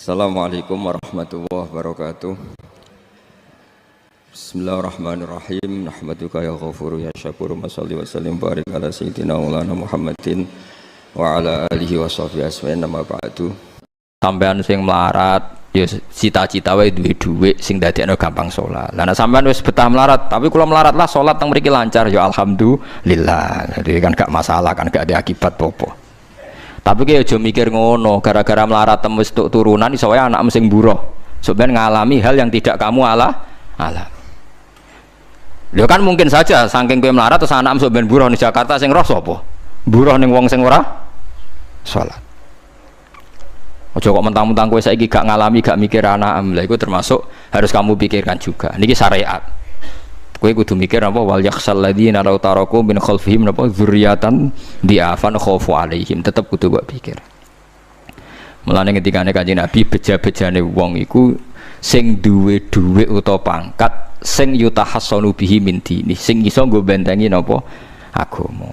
Assalamualaikum warahmatullahi wabarakatuh. Bismillahirrahmanirrahim. Nahmaduka ya ghafuru ya syakuru. Mashalli wa sallim barik ala sayyidina maulana Muhammadin wa ala alihi wa sahbihi asma'in nama ba'du. Sampean sing melarat ya cita-cita wae duwe dhuwit sing dadekno gampang salat. Lah nek sampean wis betah melarat, tapi kula melarat lah salat teng mriki lancar ya alhamdulillah. Jadi kan gak masalah, kan gak ada akibat apa-apa. Tapi kayak aja mikir ngono, gara-gara melarat tembus tuk turunan iso wae anak sing buruh. Sampeyan ngalami hal yang tidak kamu alami. Lho kan mungkin saja saking kowe melarat terus anak sampeyan buruh di Jakarta sing roh sapa? Buruh ning wong sing ora salat. Aja kok mentang-mentang kowe saiki gak ngalami, gak mikir anak, lha iku termasuk harus kamu pikirkan juga. Niki syariat. Kowe kudu mikir apa wal yakhsal ladzina law taraku min khalfihim apa dzurriatan diafan khaufu alaihim, tetep kudu mbok pikir. Mulane ketikane Kanjeng Nabi beja-bejane wong iku sing duwe dhuwit utawa pangkat sing yutahassanu bihi min dini, sing iso nggo bentengi napa agama.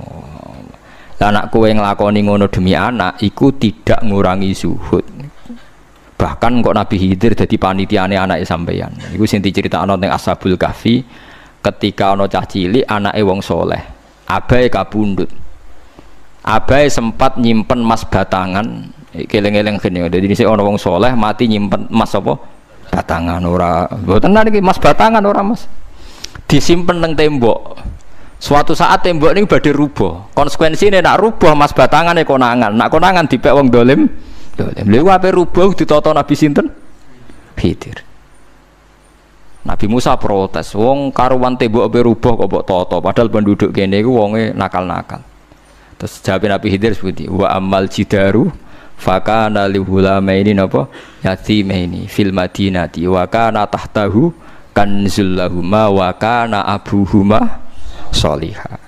Lah nek kowe nglakoni ngono demi anak iku tidak ngurangi zuhud. Bahkan kok Nabi Khidir dadi panitiane anake sampeyan. Iku sing diceritakno ning Ashabul Kahfi. Ketika ana cah cilik anake wong soleh, abahe kabundut. Abahe sempat nyimpen emas batangan, keleng-eleng kene. Dadi dhisik ana wong soleh mati nyimpen emas apa? Batangan ora. Mboten niki emas batangan ora, Mas. Disimpen teng tembok. Suatu saat tembok niku badhe rubuh. Konsekuensine nek rubuh emas batangane konangan. Nek konangan dipek wong dolim. Lha ape rubuh ditata Nabi sinten? Khidir. Nabi Musa protes, wong karuan tembok ape rubuh kok mbok tata, padahal penduduk kene iku wonge nakal-nakal. Terus jawab Nabi Khidir seperti wa amal jidaru fakana li hulamaini napa yatimaini fil madinati wa kana tahtahu kanzul lahuma wa kana abuhuma sholihah.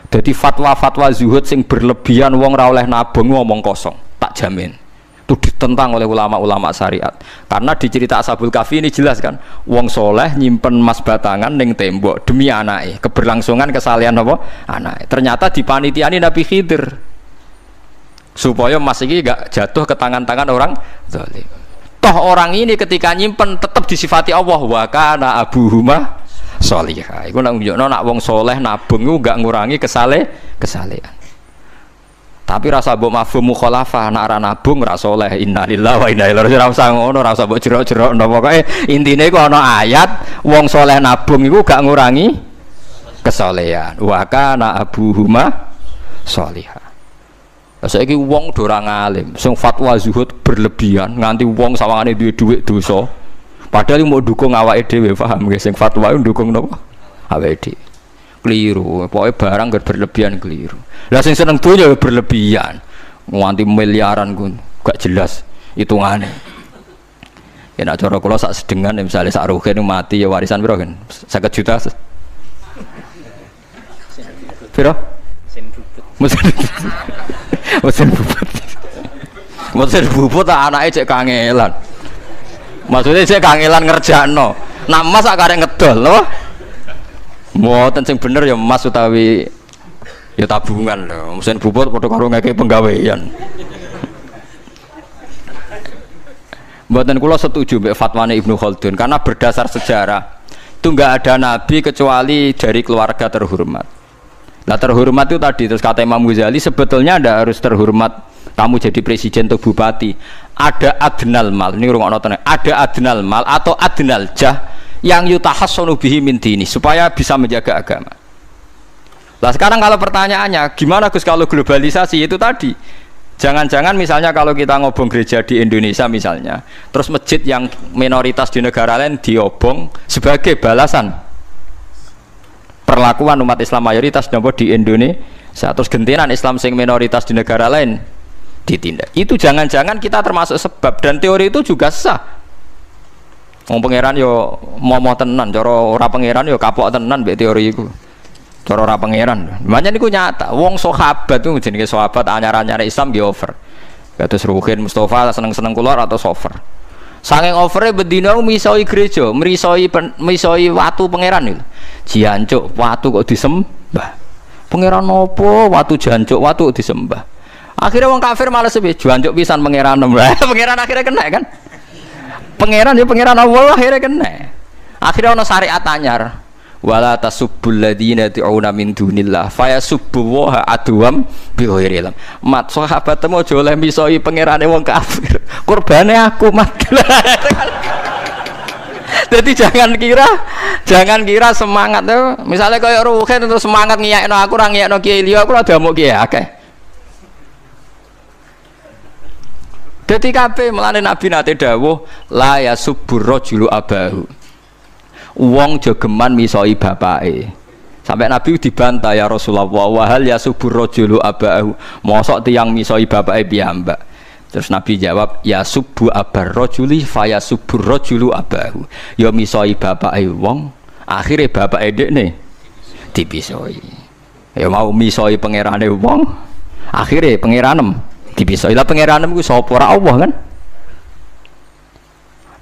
Dadi fatwa-fatwa zuhud sing berlebihan wong ra oleh nabung ngomong kosong, tak jamin. Itu ditentang oleh ulama-ulama syariat. Karena di cerita Ashabul Kahfi ini jelas kan, wong soleh nyimpen emas batangan ning tembok demi anake, keberlangsungan kesalehan apa anake. Ternyata dipanitiani Nabi Khidir supaya emas iki gak jatuh ke tangan-tangan orang zalim. Toh orang ini ketika nyimpen tetap disifati Allah wa kana abuhuma sholihah. Iku nak nunjukno nak wong soleh nabung iku gak ngurangi kesalehan. Tapi rasa mbok mafhum mukhalafah nek ora nabung ora saleh. Innalillahi wa inna ilaihi raji'un. Ora usah ngono, ora usah mbok jerok-jerok pokoke intine iku ana ayat wong saleh nabung iku gak ngurangi kesalehan. Wa kana abuhuma sholihah. Saiki wong do ora ngalim, sing fatwa zuhud berlebihan nganti wong sawangane duwe dhuwit dosa. Padahal mau dukung awake dhewe, paham nggih? Sing fatwa iku dukung napa? Awake dhewe. Keliru, pokoknya barang berlebihan keliru. Lah sing seneng dunya berlebihan, nganti miliaran pun gak jelas hitungannya. Ya nak cara kula sak sedengan misalnya sak rugen mati ya warisan piro kan? 50 juta. Piro? Mesin bubut. Mesin bubut tak anake cek kangelan. Maksudnya cek kangelan ngerjakno. Nak mas sak karek ngedol lho. Mboten sing bener ya emas utawi ya tabungan lho. Mesin bubut padha karo ngeke penggawean. Mboten kula setuju mbek fatwane Ibnu Khaldun karena berdasar sejarah itu enggak ada nabi kecuali dari keluarga terhormat. Nah terhormat itu tadi terus kata Imam Ghazali sebetulnya ndak harus terhormat kamu jadi presiden atau bupati. Ada adnal mal, ini rungokno tenan. Ada adnal mal atau adnal jah yang yutahassanu bihi min dini supaya bisa menjaga agama. Lah sekarang kalau pertanyaannya gimana Gus kalau globalisasi itu tadi jangan-jangan misalnya kalau kita ngobong gereja di Indonesia misalnya terus masjid yang minoritas di negara lain diobong sebagai balasan perlakuan umat Islam mayoritas di Indonesia terus gentenan Islam sing minoritas di negara lain ditindak. Itu jangan-jangan kita termasuk sebab dan teori itu juga sah. Wong pangeran yo momo tenan, cara ora pangeran yo kapok tenan mbek teori iku. Cara ora pangeran. Makanya niku nyata, wong sahabat itu jenenge sahabat anyar-anyar Islam nggih over. Kados Ruhin Mustafa seneng-seneng kula atau over. Saking overe bendina misoi gereja, misoi watu pangeran niku. Jancuk watu kok disembah. Pangeran opo watu jancuk watu disembah. Akhirnya wong kafir malah sepi jancuk pisan pangeran. Pangeran akhirnya kena kan. Pangeran ya pangeran Allah akhirnya kena. Akhirnya ono syariat anyar. Wala tasubbul ladzina tu'una min dunillah fayasubbu wa adwam bi ghairi ilm. Mat sahabat temu aja oleh misoi pangerane wong kafir. Kurbane aku mat. Jadi jangan kira semangat tuh. Misalnya kayak Ruhin terus semangat ngiyakno aku ora ngiyakno kiai liya aku ora damuk kiai akeh. Dadi kabeh melane Nabi nate dawuh la yasubbur rajulu abahu. Wong jogeman misoi bapake. Sampai Nabi dibantah ya Rasulullah wa hal yasubbur rajulu abahu. Mosok tiyang misoi bapake piyambak. Terus Nabi jawab ya subbu abar rajuli faya subbur rajulu abahu. Ya misoi bapake wong, akhire bapake dekne dipisoi. Ya mau misoi pangerane wong, akhire pangeranem dipisoi. Lah pangeranem iku sapa ora Allah kan?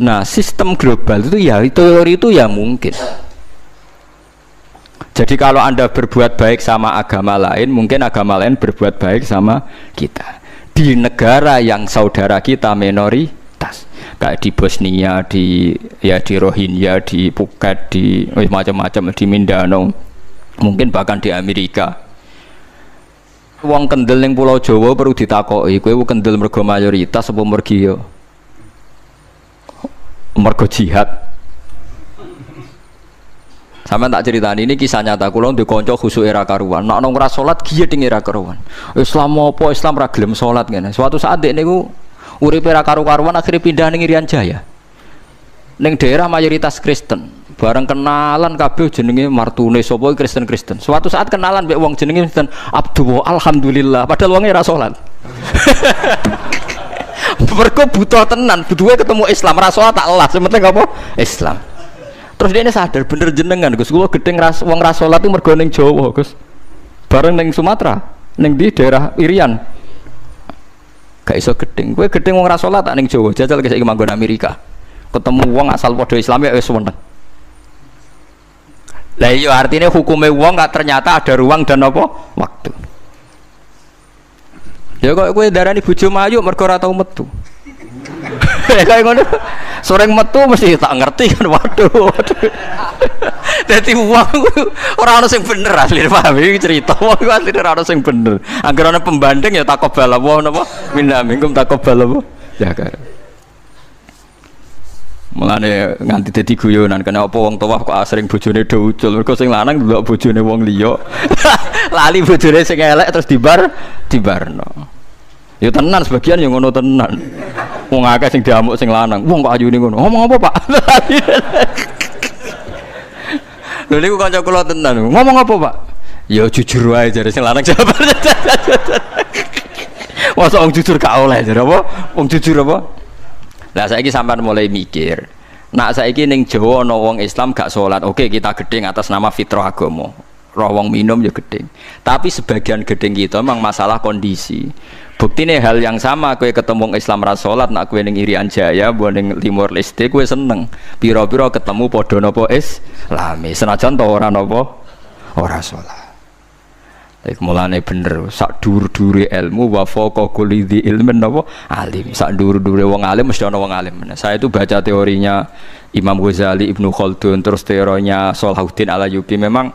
Nah, sistem global itu ya teori itu ya mungkin. Jadi kalau Anda berbuat baik sama agama lain, mungkin agama lain berbuat baik sama kita. Di negara yang saudara kita minoritas, kayak di Bosnia, di Rohingya, di Phuket, di macam-macam, di Mindanao, mungkin bahkan di Amerika. Wong kendel ning Pulau Jawa perlu ditakoki, kowe kendel mergo mayoritas apa mergo jihad. Sama tak ceritani ini kisah nyata kula ndek kanca khusuk era karuan. Nek nang ora salat giyeding era karuan. Islam apa Islam ra gelem salat ngene. Suatu saat dek niku uripe ra karu-karuan akhirnya pindah ning Irian Jaya. Ning daerah mayoritas Kristen. Bareng kenalan kabeh jenenge martune sapa Kristen-Kristen. Suatu saat kenalan mbek wong jenenge Kristen Abdullah alhamdulillah padahal wonge ra salat. Mergo butuh tenan, butuhe ketemu Islam ra salat tak elas, penting apa? Islam. Terus dia ini sadar bener jenengan Gus, kula gedeng wong ra salat itu mergo ning Jawa Gus. Bareng ning Sumatera, ning di daerah Irian. Gak iso gedeng. Kowe gedeng wong ra salat tak ning Jawa, jajal saiki manggon Amerika. Ketemu wong asal padha Islam ya wis seneng. Lah iya artinya hukume wong gak ternyata ada ruang dan apa? Waktu. Ya kok kowe darani bojo mayu mergo ora tau metu. Kayak ngono. Soreng metu mesti tak ngerti kan waduh. Dadi wong ora ono sing bener asli paham iki cerita wong asli ora ono sing bener. Angger ana pembanding ya takobal apa napa minna minkum takobal apa. Ya kan. Mulane nganti dadi guyonan kena apa wong tuwa kok asring bojone do ucul mergo sing lanang ndelok bojone wong liya. Lali bojone sing elek terus dibarno. Ya tenan sebagian yang ngono tenan. Wong akeh sing diamuk sing lanang. Wong kok ayune ngono. Ngomong apa, Pak? Lha niku kanca kula tenan. Ngomong apa, Pak? Ya jujur wae jare sing lanang jawab. Masa wong jujur gak oleh jare apa? Wong jujur apa? Lah saiki sampean mulai mikir. Nak saiki ning Jawa ana wong Islam gak salat. Oke, kita gedeng atas nama fitrah agama. Roh wong minum ya gedeng. Tapi sebagian gedeng kita memang masalah kondisi. Buktine hal yang sama kowe ketemu Islam ra salat nak kowe ning Irian Jaya mbok ning Timor Leste kowe seneng. Pira-pira ketemu padha napa Islami. Senajan to ora napa ora salat. Iku mulane bener sak dhuwur-dhuwure ilmu wa faqa kulli dzi ilmin napa alim. Sak dhuwur-dhuwure wong alim mesti ana wong alim. Saya itu baca teorinya Imam Ghazali, Ibnu Khaldun, terus teorinya Salahuddin Al-Ayyubi memang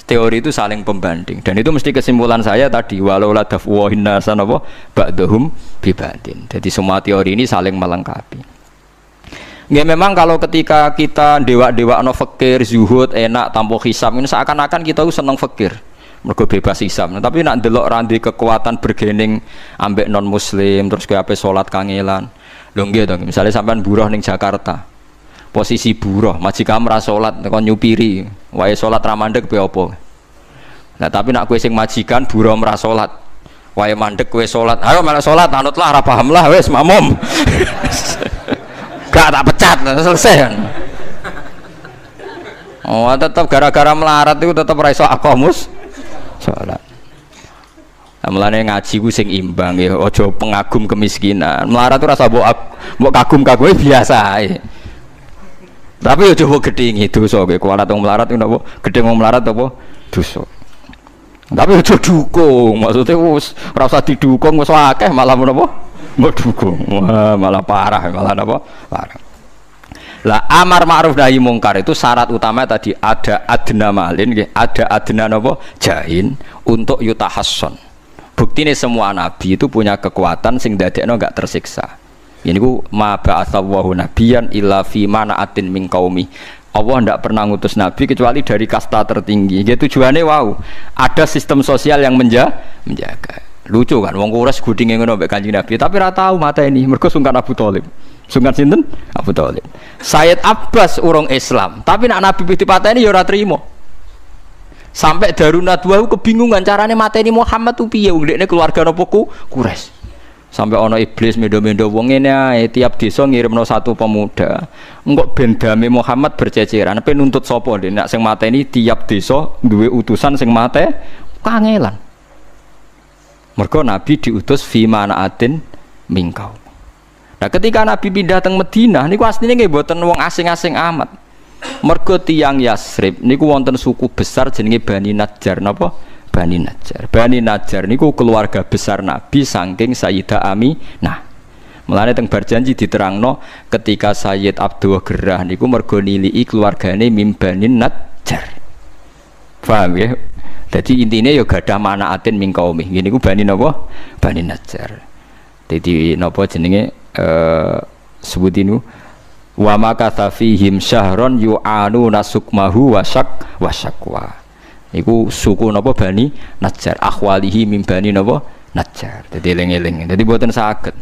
teori itu saling pembanding dan itu mesti kesimpulan saya tadi walau la dafwa hinnasan apa ba'dhum bibadin. Jadi semua teori ini saling melengkapi. Nggih memang kalau ketika kita dewa-dewa no fakir, zuhud, enak, tanpa hisab ini seakan-akan kita seneng fakir. Mergo bebas hisab. Nah, tapi nak ndelok randi kekuatan bergening ambek non muslim terus kowe ape salat kangelan. Lho nggih to, misalnya sampean buruh ning Jakarta. Posisi buruh, majikan ra salat kon nyupiri, wae salat ra mandeg piye apa. Nah, tapi nak kowe sing majikan buruh ora salat. Wae mandeg kowe salat. Ayo malah salat, anutlah ra paham lah wis makmum. Gak tak pecat, selesai kan. Oh, tetap gara-gara melarat itu tetap ra iso aqamus salat. Mulane ngaji ku sing imbang ya, aja pengagum kemiskinan. Melarat itu rasa mbok kagum-kagume biasa ae. Tapi yo coba gedhingi dosa kowe kualat wong melarat ku napa? Gedhing wong melarat apa? Dosa. Tapi aja dukung, maksudnya wis ora usah didukung wis akeh malah menapa? Mbok dukung. Wah, malah parah, malah napa? Parah. Lah amar ma'ruf nahi mungkar itu syarat utama tadi ada adna malin, ada adna nopo jahin untuk yutahasson. Bukti nih semua nabi itu punya kekuatan sing dadekno enggak tersiksa. Ini ku ma ba'atsallahu nabiyan illa fi mana'atin min qaumi. Allah tidak pernah ngutus nabi kecuali dari kasta tertinggi. Gitu tujuannya wow. Ada sistem sosial yang menjaga. Lucu kan wong Quraisy gudinge ngono mbek Kanjeng Nabi, tapi ora tau mateni mergo sungkan Abu Thalib. Sungkan sinten? Abu Thalib. Sayyid Abbas urung Islam, tapi nak Nabi dipateni ya ora trimo. Sampai Darun Nadwa kebingungan carane mateni Muhammad tuh piye wong dekne keluarga napa Quraisy. Sampai ana iblis mendo-mendo wong ngene ae tiap desa ngirimno satu pemuda. Engko ben dame Muhammad berceceran, pe nuntut sapa ndek nak sing mateni tiap desa duwe utusan sing mate kangelan. Mergo Nabi diutus fi manaatin mingkau. Nah ketika Nabi pindah teng Madinah niku asline nggih mboten wong asing-asing amat. Mergo tiyang Yasrib niku wonten suku besar jenenge Bani Najjar napa? Bani Najjar. Bani Najjar niku keluarga besar Nabi saking Sayyidah Aminah. Mulane teng Barjanji diterangno ketika Sayyid Abdul Gerah niku mergo niliki keluargane mim Bani Najjar. Paham ya? Jadi intinya ya gadah manaatin min qaumi. Ngene iku Bani napa? Bani Najjar. Dadi napa jenenge sebutinu wa makatha fihim syahron yu'anu nasukmahu wasakwa. Iku suku napa Bani Najjar. Akhwalihi min Bani napa? Najjar. Dadi eling-eling. Dadi mboten saged.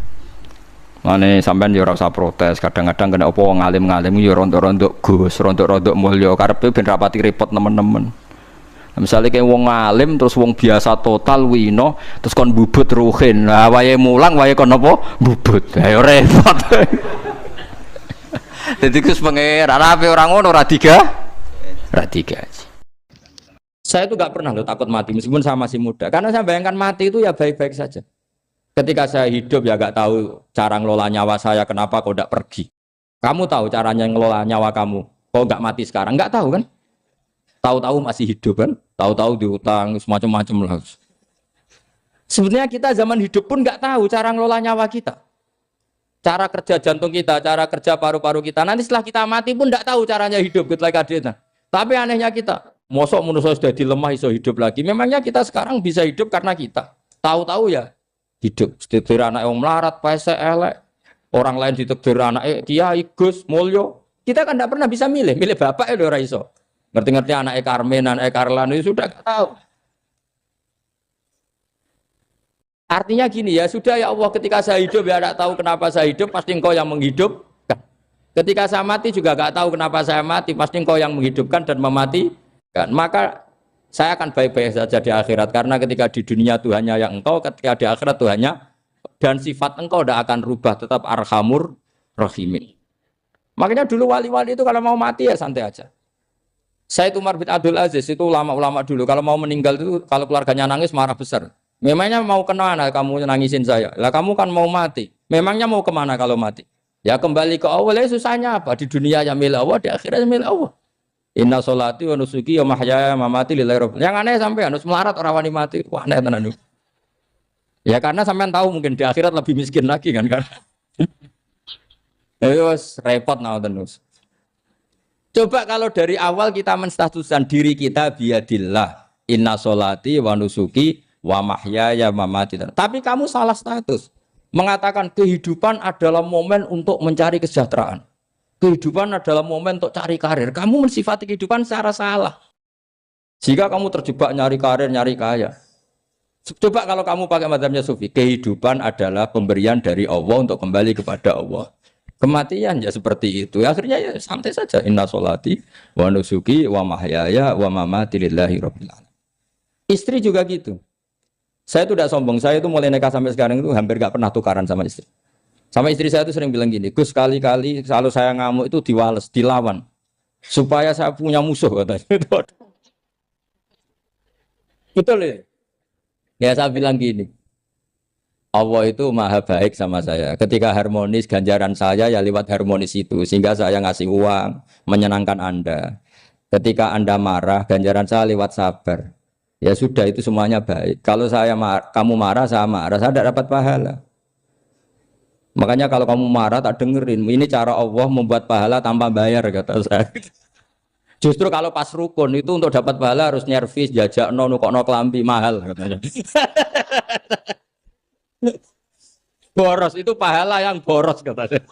Mane sampean ya ora usah protes. Kadang-kadang kena apa wong alim-alim ya rontok-rontok Gus, rontok-rontok mulya karepe ben rapati repot nemen-nemen. Misalnya kayak wong alim terus wong biasa total wino terus kon bubut ruhin, nah wae mulang wae kon apa bubut, ayo repot. Jadi kus pengeran apa orang ngono ora tiga. Saya itu nggak pernah loh takut mati meskipun saya masih muda, karena saya bayangkan mati itu ya baik-baik saja. Ketika saya hidup ya nggak tahu cara ngelola nyawa saya, kenapa kok nggak pergi? Kamu tahu caranya ngelola nyawa kamu, kok nggak mati sekarang? Nggak tahu kan? Tahu-tahu masih hidup kan? Tahu-tahu diutang semacam-macam lah. Sebenarnya kita zaman hidup pun nggak tahu cara ngelola nyawa kita, cara kerja jantung kita, cara kerja paru-paru kita. Nanti setelah kita mati pun nggak tahu caranya hidup gitu lagi. Tapi anehnya kita, mosok manusia sudah dilemah iso hidup lagi. Memangnya kita sekarang bisa hidup karena kita tahu-tahu ya hidup. Ditekdir anak yang melarat, paese elek, orang lain ditekdir anak Kiai Gus Mulyo. Kita kan nggak pernah bisa milih bapak ya ora iso. Ngerti-ngerti anak Karmen, anak Karlan itu sudah tahu. Artinya gini ya, sudah ya Allah ketika saya hidup ya tidak tahu kenapa saya hidup, pasti engkau yang menghidupkan. Ketika saya mati juga tidak tahu kenapa saya mati, pasti engkau yang menghidupkan dan mematikan. Maka saya akan baik-baik saja di akhirat, karena ketika di dunia Tuhannya yang engkau, ketika di akhirat Tuhannya, dan sifat engkau tidak akan rubah, tetap arhamur rahimin. Makanya dulu wali-wali itu kalau mau mati ya santai aja. Sayyid Umar bin Abdul Aziz itu ulama-ulama dulu kalau mau meninggal itu kalau keluarganya nangis marah besar. Memangnya mau kemana kamu nangisin saya? Lah kamu kan mau mati. Memangnya mau kemana kalau mati? Ya kembali ke Allah. Susahnya apa? Di dunia ya milik Allah, di akhirat milik Allah. Inna sholati wa nusuki wa mahyaya wa mamati lillahi rabbil. Yang aneh sampai harus melarat orang wani mati. Wah aneh tenan. Ya karena sampean tahu mungkin di akhirat lebih miskin lagi kan. Terus repot nah terus. Coba kalau dari awal kita menstatuskan diri kita biadillah, inna sholati wa nusuki wa mahyaya wa mamati. Tapi kamu salah status. Mengatakan kehidupan adalah momen untuk mencari kesejahteraan. Kehidupan adalah momen untuk cari karir. Kamu mensifati kehidupan secara salah. Jika kamu terjebak nyari karir, nyari kaya. Coba kalau kamu pakai mazhabnya Sufi, kehidupan adalah pemberian dari Allah untuk kembali kepada Allah. Kematian ya seperti itu. Akhirnya ya santai saja. Inna sholati wa nusuki wa mahyaya wa mamati lillahi rabbil alamin. Istri juga gitu. Saya itu tidak sombong. Saya itu mulai nikah sampai sekarang itu hampir gak pernah tukaran sama istri. Sama istri saya itu sering bilang gini, Gus kali-kali kalau saya ngamuk itu diwales, dilawan. Supaya saya punya musuh katanya. Betul ya? Ya saya bilang gini. Allah itu maha baik sama saya. Ketika harmonis, ganjaran saya ya lewat harmonis itu. Sehingga saya ngasih uang, menyenangkan Anda. Ketika Anda marah, ganjaran saya lewat sabar. Ya sudah, itu semuanya baik. Kalau kamu marah, saya tidak dapat pahala. Makanya kalau kamu marah tak dengerin. Ini cara Allah membuat pahala tanpa bayar kata saya. Justru kalau pas rukun itu untuk dapat pahala harus nyervis, jajak nukokno kelambi mahal katanya. Boros itu pahala yang boros katanya.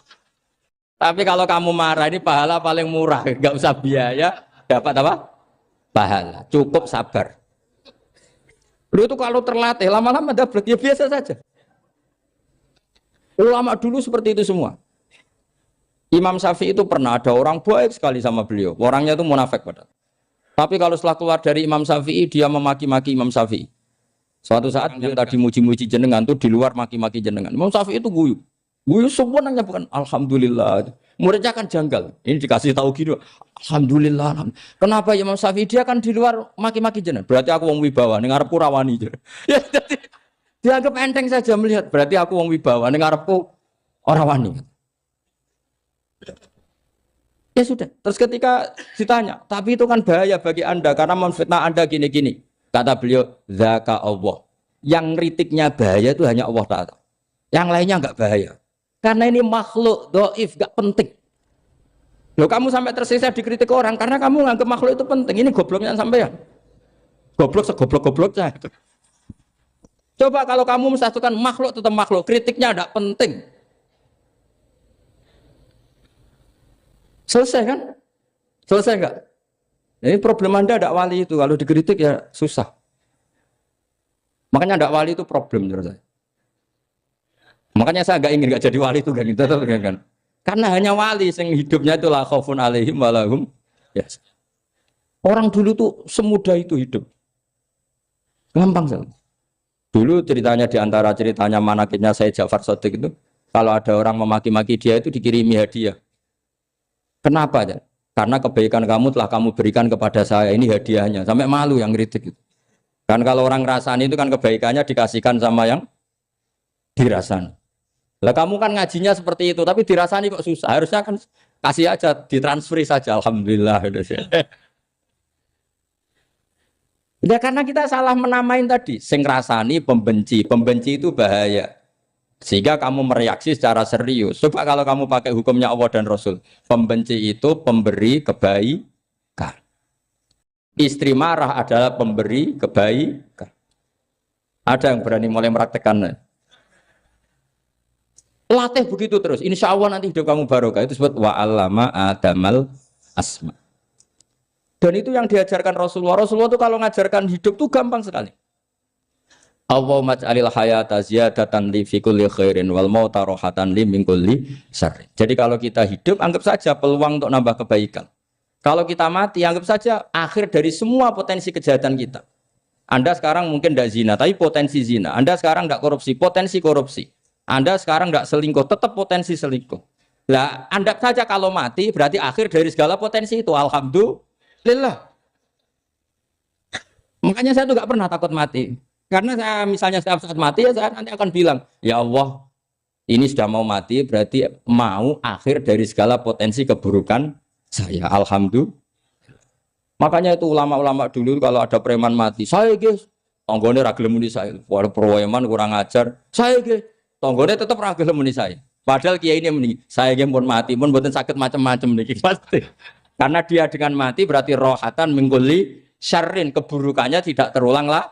Tapi kalau kamu marah ini pahala paling murah, nggak usah biaya, dapat apa? Pahala. Cukup sabar. Lu itu kalau terlatih lama-lama dapat ya biasa saja. Ulama dulu seperti itu semua. Imam Syafi'i itu pernah ada orang baik sekali sama beliau. Orangnya itu munafik padahal. Tapi kalau setelah keluar dari Imam Syafi'i dia memaki-maki Imam Syafi'i. Suatu saat beliau tadi muji-muji jenengan tuh di luar maki-maki jenengan. Imam Syafi'i itu guyu. Guyu sebenarnya bukan alhamdulillah. Muridnya kan janggal. Ini dikasih tahu gitu. Alhamdulillah. Kenapa Imam Syafi'i dia kan di luar maki-maki jenengan? Berarti aku wong wibawa ning ngarepku rawani. Ya jadi dianggap enteng saja melihat. Berarti aku wong wibawa ning ngarepku ora wani. Ya sudah. Terus ketika ditanya, tapi itu kan bahaya bagi Anda karena memfitnah Anda gini-gini. Kata beliau, zaka Allah. Yang kritiknya bahaya itu hanya Allah Ta'ala. Yang lainnya enggak bahaya. Karena ini makhluk dhaif, enggak penting. Loh kamu sampai tersisa dikritik orang karena kamu nganggap makhluk itu penting. Ini gobloknya sampean. Goblok segoblok-gobloknya. Coba kalau kamu mensatukan makhluk tetap makhluk, kritiknya enggak penting. Selesai kan? Selesai enggak? Ini problem Anda ada wali itu, kalau dikritik ya susah. Makanya ada wali itu problem menurut saya. Makanya saya enggak ingin enggak jadi wali itu kan. Karena hanya wali yang hidupnya itu la khaufun alaihim wa lahum ya. Orang dulu tuh semudah itu hidup. Gampang sekali. Dulu ceritanya di antara ceritanya manakibnya saya Ja'far Shadiq itu, kalau ada orang memaki-maki dia itu dikirimi hadiah. Kenapa ya? Karena kebaikan kamu telah kamu berikan kepada saya, ini hadiahnya. Sampai malu yang kritik itu. Kan kalau orang ngerasani itu kan kebaikannya dikasihkan sama yang dirasani. Lah kamu kan ngajinya seperti itu, tapi dirasani kok susah. Harusnya kan kasih aja, ditransferi saja. Alhamdulillah. Ya karena kita salah menamain tadi. Sing rasani pembenci. Pembenci itu bahaya. Sehingga kamu mereaksi secara serius. Coba kalau kamu pakai hukumnya Allah dan Rasul. Pembenci itu pemberi kebaikan. Istri marah adalah pemberi kebaikan. Ada yang berani mulai meraktekannya. Latih begitu terus. Insya Allah nanti hidup kamu barokah. Itu disebut wa'allama adamal asma. Dan itu yang diajarkan Rasulullah. Rasulullah itu kalau ngajarkan hidup itu gampang sekali. Allahumma ja'alil hayata ziyadatan li fi kulli khairin wal mauta rohatan li min kulli syarrin. Jadi kalau kita hidup anggap saja peluang untuk nambah kebaikan. Kalau kita mati anggap saja akhir dari semua potensi kejahatan kita. Anda sekarang mungkin tidak zina tapi potensi zina. Anda sekarang tidak korupsi, potensi korupsi. Anda sekarang tidak selingkuh, tetap potensi selingkuh. Lah, anggap saja kalau mati berarti akhir dari segala potensi itu. Alhamdulillah. Makanya saya tuh nggak pernah takut mati. Karena saya misalnya setiap saat mati ya saya nanti akan bilang, ya Allah, ini sudah mau mati berarti mau akhir dari segala potensi keburukan saya. Alhamdulillah. Makanya itu ulama-ulama dulu kalau ada preman mati, saya guys, tonggone ra gelem muni saya. Walau preman kurang ajar, saya guys, tonggone tetap ra gelem muni saya. Padahal kiai ini muni, saya guys pun mati, pun mboten sakit macam-macam niki pasti. Karena dia dengan mati berarti rohatan mengkuli syarrin, keburukannya tidak terulang lah.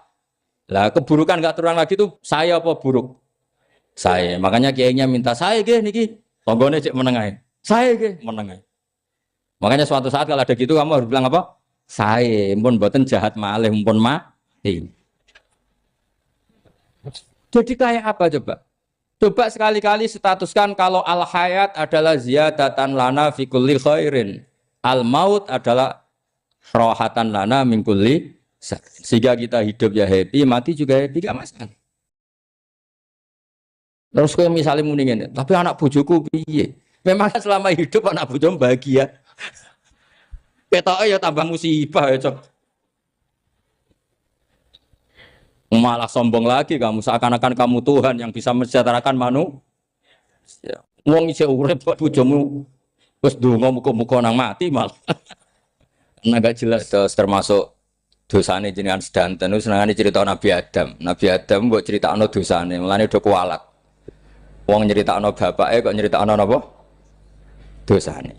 Lah keburukan nggak terulang lagi tuh saya apa buruk? Saya. Makanya kiainya minta saya ge niki. Tonggone cek menengai. Saya ge menengai. Makanya suatu saat kalau ada gitu kamu harus bilang apa? Saya pun mboten jahat malih pun mati. Jadi kayak apa coba? Coba sekali-kali statuskan kalau al hayat adalah ziyadatan lana fi kulli khairin. Al maut adalah rohatan lana min kulli. Sehingga kita hidup ya happy, mati juga happy, gak masalah. Terus kalau misalnya mendingin, tapi anak bojoku piye? Memang selama hidup anak bojomu bahagia. Petoke ya tambah musibah ya, Cok. Malah sombong lagi kamu, seakan-akan kamu Tuhan yang bisa mensejahterakan manusia. Wong isih urip kok bojomu wis ndonga muga-muga nang mati malah. Gak jelas termasuk dosane jenengan sedanten senengane cerita Nabi Adam. Nabi Adam mbok critakno dosane, mulane do kualat. Wong nyeritakno bapake kok nyeritakno napa? Dosane.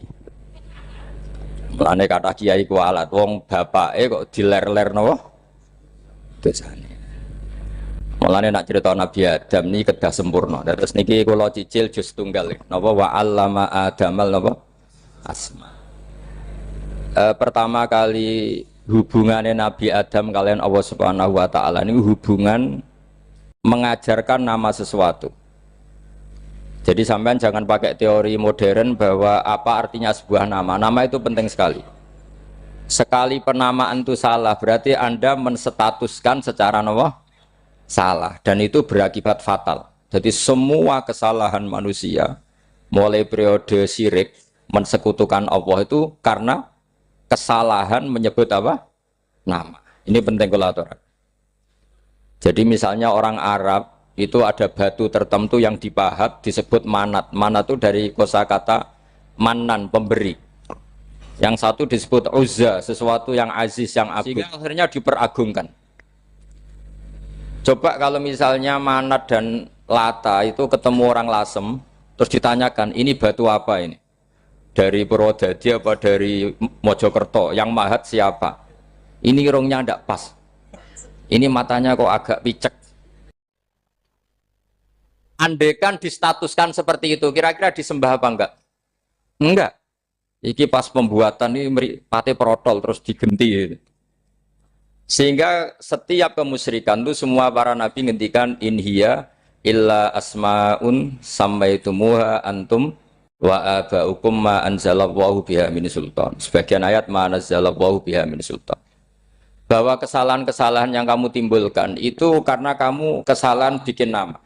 Mulane kata kiai kualat, wong bapake kok diler-ler napa? Dosane. Mulane nak cerita Nabi Adam niki kedah sempurna. Terus niki kula cicil juz tunggal napa wa 'allama Adamal napa? Asma. Pertama kali hubungannya Nabi Adam kalian Allah Subhanahu wa taala ini hubungan mengajarkan nama sesuatu. Jadi sampean jangan pakai teori modern bahwa apa artinya sebuah nama. Nama itu penting sekali. Sekali penamaan itu salah, berarti Anda menstatuskan secara nama salah dan itu berakibat fatal. Jadi semua kesalahan manusia mulai periode syirik mensekutukan Allah itu karena kesalahan menyebut apa? Nama. Ini penting kalau aturan. Jadi misalnya orang Arab itu ada batu tertentu yang dipahat disebut manat. Manat itu dari kosakata manan, pemberi. Yang satu disebut uzza, sesuatu yang aziz, yang agung. Sehingga akhirnya diperagungkan. Coba kalau misalnya manat dan lata itu ketemu orang Lasem, terus ditanyakan, ini batu apa ini? Dari Purwodadi apa dari Mojokerto? Yang mahat siapa? Ini irungnya tidak pas. Ini matanya kok agak picek. Andekan distatuskan seperti itu, kira-kira disembah apa enggak? Enggak. Iki pas pembuatan ini pate protol terus digenti. Sehingga setiap kemusyrikan itu semua para nabi ngendikan inhiya illa asmaun sammaitumuha antum wa abaukum ma anzalallahu biha min sultan. Sebagian ayat ma anzalallahu biha min sultan. Bahwa kesalahan-kesalahan yang kamu timbulkan itu karena kamu kesalahan bikin nama.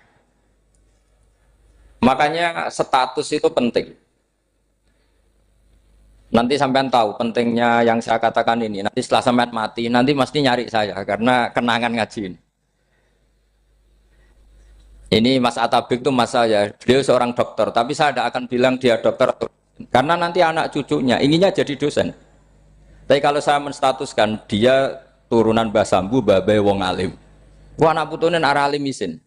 Makanya status itu penting. Nanti sampean tahu pentingnya yang saya katakan ini. Nanti setelah sampean mati, nanti mesti nyari saya karena kenangan ngaji ini. Ini Mas Atabik itu mas saya, beliau seorang dokter, tapi saya tidak akan bilang dia dokter karena nanti anak cucunya inginnya jadi dosen. Tapi kalau saya menstatuskan dia turunan Mbah Sambu, babai wong alim. Wah anak putune arah alim isin.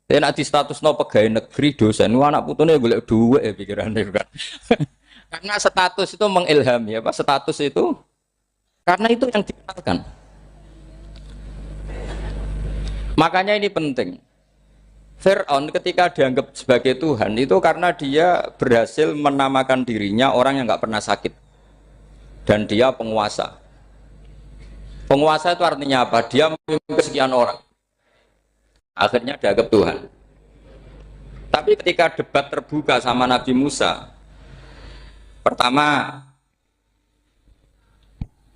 Tapi nak di status no pegawai negeri dosen, wah anak putune golek duit ya pikirannya kan. Karena status itu mengilhami, apa status itu? Karena itu yang dikenalkan. Makanya ini penting. Fir'aun ketika dianggap sebagai Tuhan itu karena dia berhasil menamakan dirinya orang yang nggak pernah sakit dan dia penguasa. Penguasa itu artinya apa? Dia memimpin sekian orang. Akhirnya dianggap Tuhan. Tapi ketika debat terbuka sama Nabi Musa, pertama,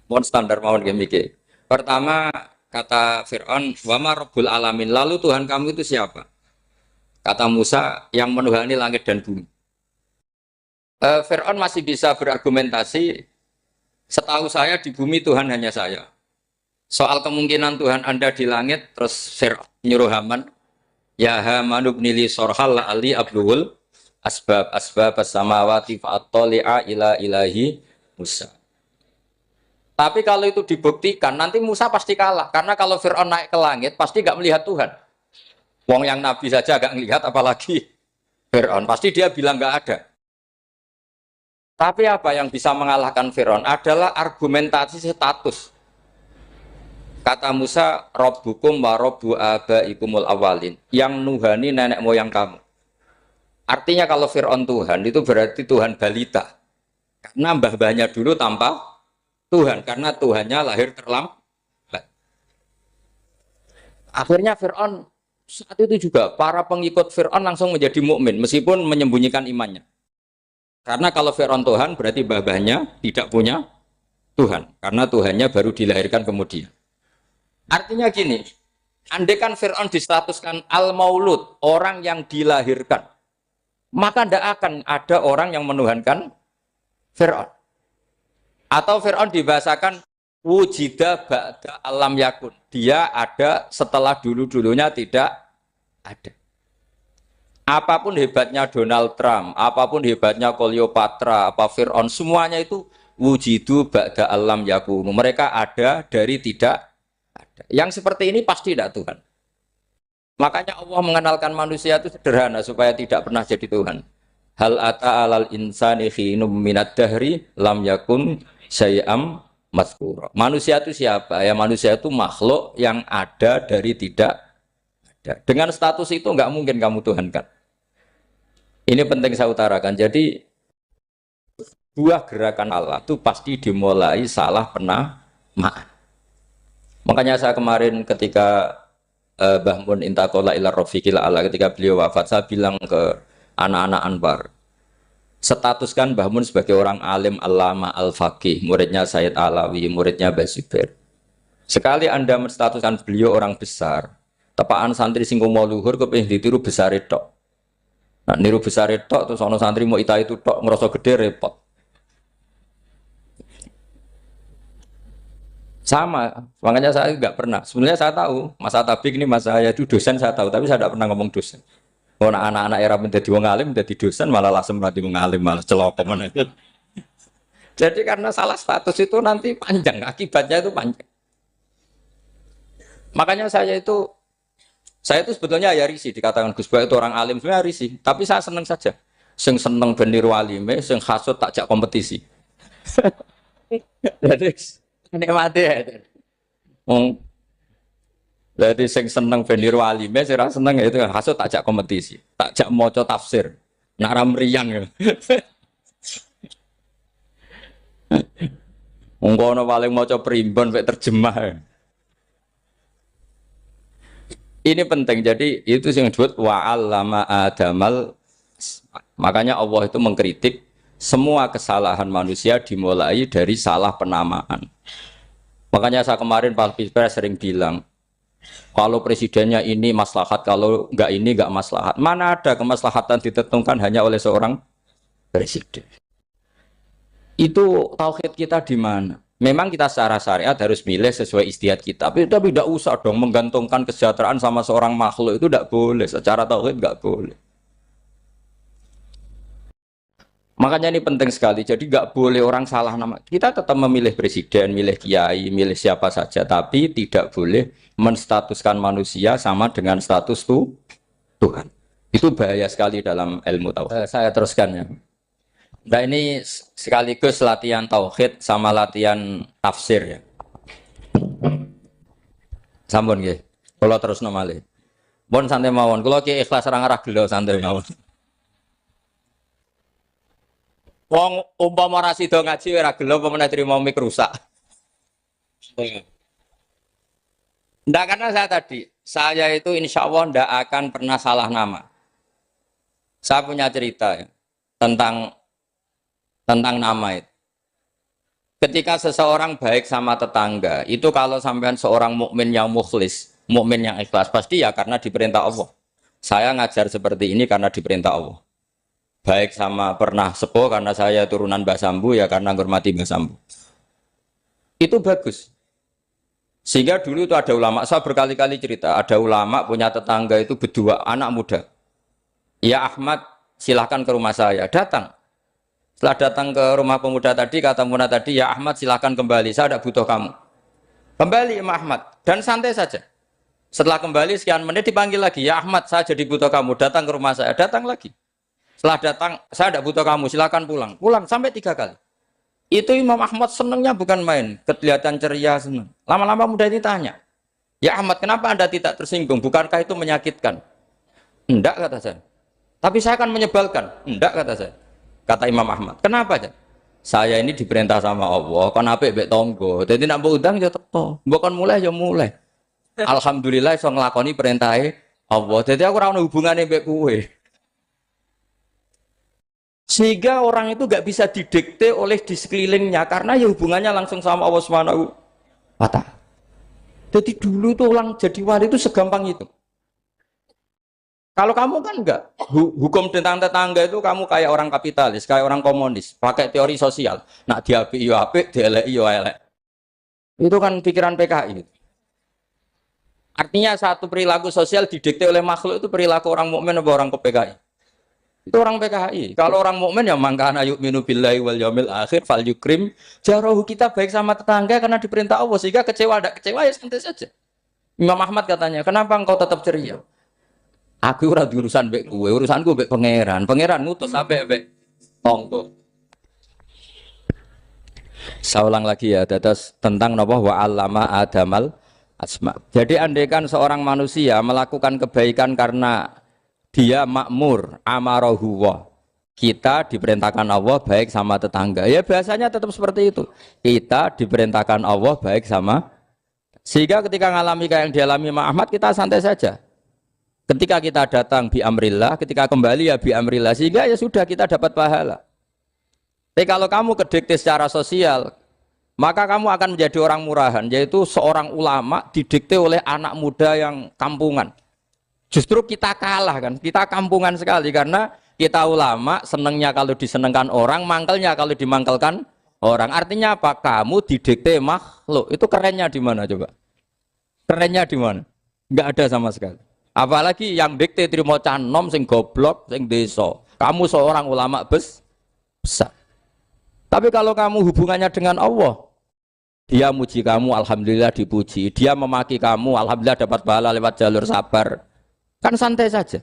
mohon standar mohon gimmick. Pertama kata Fir'aun, wama Rabbul Alamin. Lalu Tuhan kamu itu siapa? Kata Musa, yang menuhani langit dan bumi. Fir'aun masih bisa berargumentasi. Setahu saya di bumi Tuhan hanya saya. Soal kemungkinan Tuhan Anda di langit, terus Fir'aun nyuruh Haman, ya Haman ibnili sorhal ali abluhul asbab as-samawati fa'attali'a ila ilahi Musa. Tapi kalau itu dibuktikan, nanti Musa pasti kalah. Karena kalau Fir'aun naik ke langit, pasti nggak melihat Tuhan. Wong yang Nabi saja nggak melihat, apalagi Fir'aun. Pasti dia bilang nggak ada. Tapi apa yang bisa mengalahkan Fir'aun adalah argumentasi status. Kata Musa, Rabbukum wa Rabbu abaikumul awalin. Yang nuhani nenek moyang kamu. Artinya kalau Fir'aun Tuhan, itu berarti Tuhan balita. Karena mbah-mbahnya dulu tanpa Tuhan. Karena Tuhannya lahir terlambat. Akhirnya Fir'aun, saat itu juga para pengikut Fir'aun langsung menjadi mukmin meskipun menyembunyikan imannya. Karena kalau Fir'aun Tuhan, berarti mbah-mbahnya tidak punya Tuhan. Karena Tuhannya baru dilahirkan kemudian. Artinya gini, andaikan Fir'aun distatuskan al-maulud, orang yang dilahirkan, maka tidak akan ada orang yang menuhankan Fir'aun. Atau Fir'aun dibahasakan wujida ba'da alam yakun. Dia ada setelah dulu-dulunya tidak ada. Apapun hebatnya Donald Trump, apapun hebatnya Cleopatra, apa Fir'aun, semuanya itu wujidu ba'da alam yakun. Mereka ada dari tidak ada. Yang seperti ini pasti tidak Tuhan. Makanya Allah mengenalkan manusia itu sederhana supaya tidak pernah jadi Tuhan. Hal ata alal insani khinum minad dahri lam yakun syai'am mazkura. Manusia itu siapa? Ya manusia itu makhluk yang ada dari tidak ada. Dengan status itu nggak mungkin kamu Tuhan kan. Ini penting saya utarakan. Jadi buah gerakan Allah itu pasti dimulai salah penamaan. Makanya saya kemarin ketika Mbah Mun intakola ila rofiqil ala ketika beliau wafat, saya bilang ke anak-anak Anwar, statuskan Mbah Mun sebagai orang alim alama al-faqih, muridnya Sayyid Alawi, muridnya Mbah Zubair. Sekali Anda menstatuskan beliau orang besar, tepaan santri sing mau luhur kepengin ditiru besar itu. Nah, niru besar itu terus ono santri mau ita itu tok ngerasa gede repot. Sama, makanya saya nggak pernah. Sebenarnya saya tahu, Mas Atabik ini mas saya itu dosen saya tahu, tapi saya tidak pernah ngomong dosen. Oh, anak-anak era menjadi wong alim, menjadi dosen malah langsung menjadi wong alim, malah celokom. Jadi karena salah status itu nanti panjang, akibatnya itu panjang. Makanya saya itu sebetulnya ya risih dikatakan Gus Bah itu orang alim, sebenarnya risih. Tapi saya seneng saja. Sing seneng benir walime, sing hasut takjak kompetisi. Jadi nikmati ya. Jadi sing seneng benir walime, sing seneng itu hasut takjak kompetisi, takjak maca tafsir, naram riang ya. Ungkono paling maca primbon mek terjemah. Ya. Ini penting, jadi itu yang disebut wa'allama adamal. Makanya Allah itu mengkritik semua kesalahan manusia dimulai dari salah penamaan. Makanya saya kemarin Pak Pilpres sering bilang, kalau presidennya ini maslahat, kalau enggak ini enggak maslahat. Mana ada kemaslahatan ditentukan hanya oleh seorang presiden? Itu tauhid kita di mana? Memang kita secara syariat harus milih sesuai ijtihad kita, tapi tidak usah dong menggantungkan kesejahteraan sama seorang makhluk, itu tidak boleh. Secara tauhid nggak boleh. Makanya ini penting sekali. Jadi nggak boleh orang salah nama. Kita tetap memilih presiden, milih kiai, milih siapa saja, tapi tidak boleh menstatuskan manusia sama dengan status Tuhan. Itu bahaya sekali dalam ilmu tauhid. Saya teruskan ya. Nah ini sekaligus latihan tauhid sama latihan tafsir ya. Sampun nggih. Kula terusno malih. Pun santai mawon. Kula ki ikhlas ora ngarah gelo santai mawon. Wong umpama ora sida ngaji ora gelo apa meneh trimo mik rusak. Ndak karena saya itu insya Allah ndak akan pernah salah nama. Saya punya cerita ya, tentang nama itu. Ketika seseorang baik sama tetangga, itu kalau sampean seorang mukmin yang mukhlis, mukmin yang ikhlas, pasti ya karena diperintah Allah. Saya ngajar seperti ini karena diperintah Allah. Baik sama pernah sepuh karena saya turunan Mbah Sambu ya karena menghormati Mbah Sambu. Itu bagus. Sehingga dulu itu ada ulama, saya berkali-kali cerita, ada ulama punya tetangga itu berdua anak muda. Ya Ahmad, silahkan ke rumah saya, datang. Setelah datang ke rumah pemuda tadi, kata pemuda tadi, ya Ahmad silahkan kembali, saya tidak butuh kamu. Kembali Imam Ahmad, dan santai saja. Setelah kembali sekian menit dipanggil lagi, ya Ahmad saya jadi butuh kamu, datang ke rumah saya, datang lagi. Setelah datang, saya tidak butuh kamu, silahkan pulang. Pulang sampai 3 kali. Itu Imam Ahmad senangnya bukan main, kelihatan ceria senang. Lama-lama muda ini tanya, ya Ahmad kenapa Anda tidak tersinggung, bukankah itu menyakitkan? Enggak kata saya. Tapi saya akan menyebalkan, enggak kata saya. Kata Imam Ahmad, kenapa aja? Saya ini diperintah sama Allah, kan apik mbek tonggo. Jadi nak mbok undang ya teko. Mbok kon mulai ya mulai. Alhamdulillah iso nglakoni perintahe Allah. Jadi aku ora ono hubungane mbek kowe. Sehingga orang itu gak bisa didikte oleh di sekelilingnya karena ya hubungannya langsung sama Allah Subhanahu wa Ta'ala. Jadi dulu tuh orang jadi wali itu segampang itu. Kalau kamu kan enggak, hukum tentang tetangga itu kamu kayak orang kapitalis, kayak orang komunis, pakai teori sosial. Nak diapik yo apik, dieleki yo elek. Itu kan pikiran PKI. Artinya satu perilaku sosial didikte oleh makhluk itu perilaku orang mukmin atau orang PKI. Itu orang PKI. Kalau orang mukmin ya mangkana yu'minu billahi wal yaumil akhir fal yukrim jarahu, kita baik sama tetangga karena diperintah Allah, sehingga kecewa enggak kecewa ya santai saja. Imam Ahmad katanya, kenapa engkau tetap ceria? Aku ora urusan mbek kowe, urusanku mbek pangeran. Pangeran ngutus sampe mbek tonggo. Saya ulang lagi ya, terus tentang napa wa 'allama adamal asma. Jadi andaikan seorang manusia melakukan kebaikan karena dia makmur, amarahu wa. Kita diperintahkan Allah baik sama tetangga. Ya biasanya tetap seperti itu. Kita diperintahkan Allah baik sama. Sehingga ketika ngalami kayak yang dialami Ahmad, kita santai saja. Ketika kita datang bi amrillah, ketika kembali ya bi amrillah, sehingga ya sudah kita dapat pahala. Tapi kalau kamu kedikte secara sosial, maka kamu akan menjadi orang murahan, yaitu seorang ulama didikte oleh anak muda yang kampungan. Justru kita kalah kan, kita kampungan sekali karena kita ulama senengnya kalau disenengkan orang, mangkelnya kalau dimangkelkan orang. Artinya apa? Kamu didikte makhluk. Itu kerennya di mana coba? Kerennya di mana? Enggak ada sama sekali. Apalagi yang dikte trimo canom sing goblok sing desa. Kamu seorang ulama besar. Tapi kalau kamu hubungannya dengan Allah, dia muji kamu, alhamdulillah dipuji. Dia memaki kamu, alhamdulillah dapat pahala lewat jalur sabar. Kan santai saja.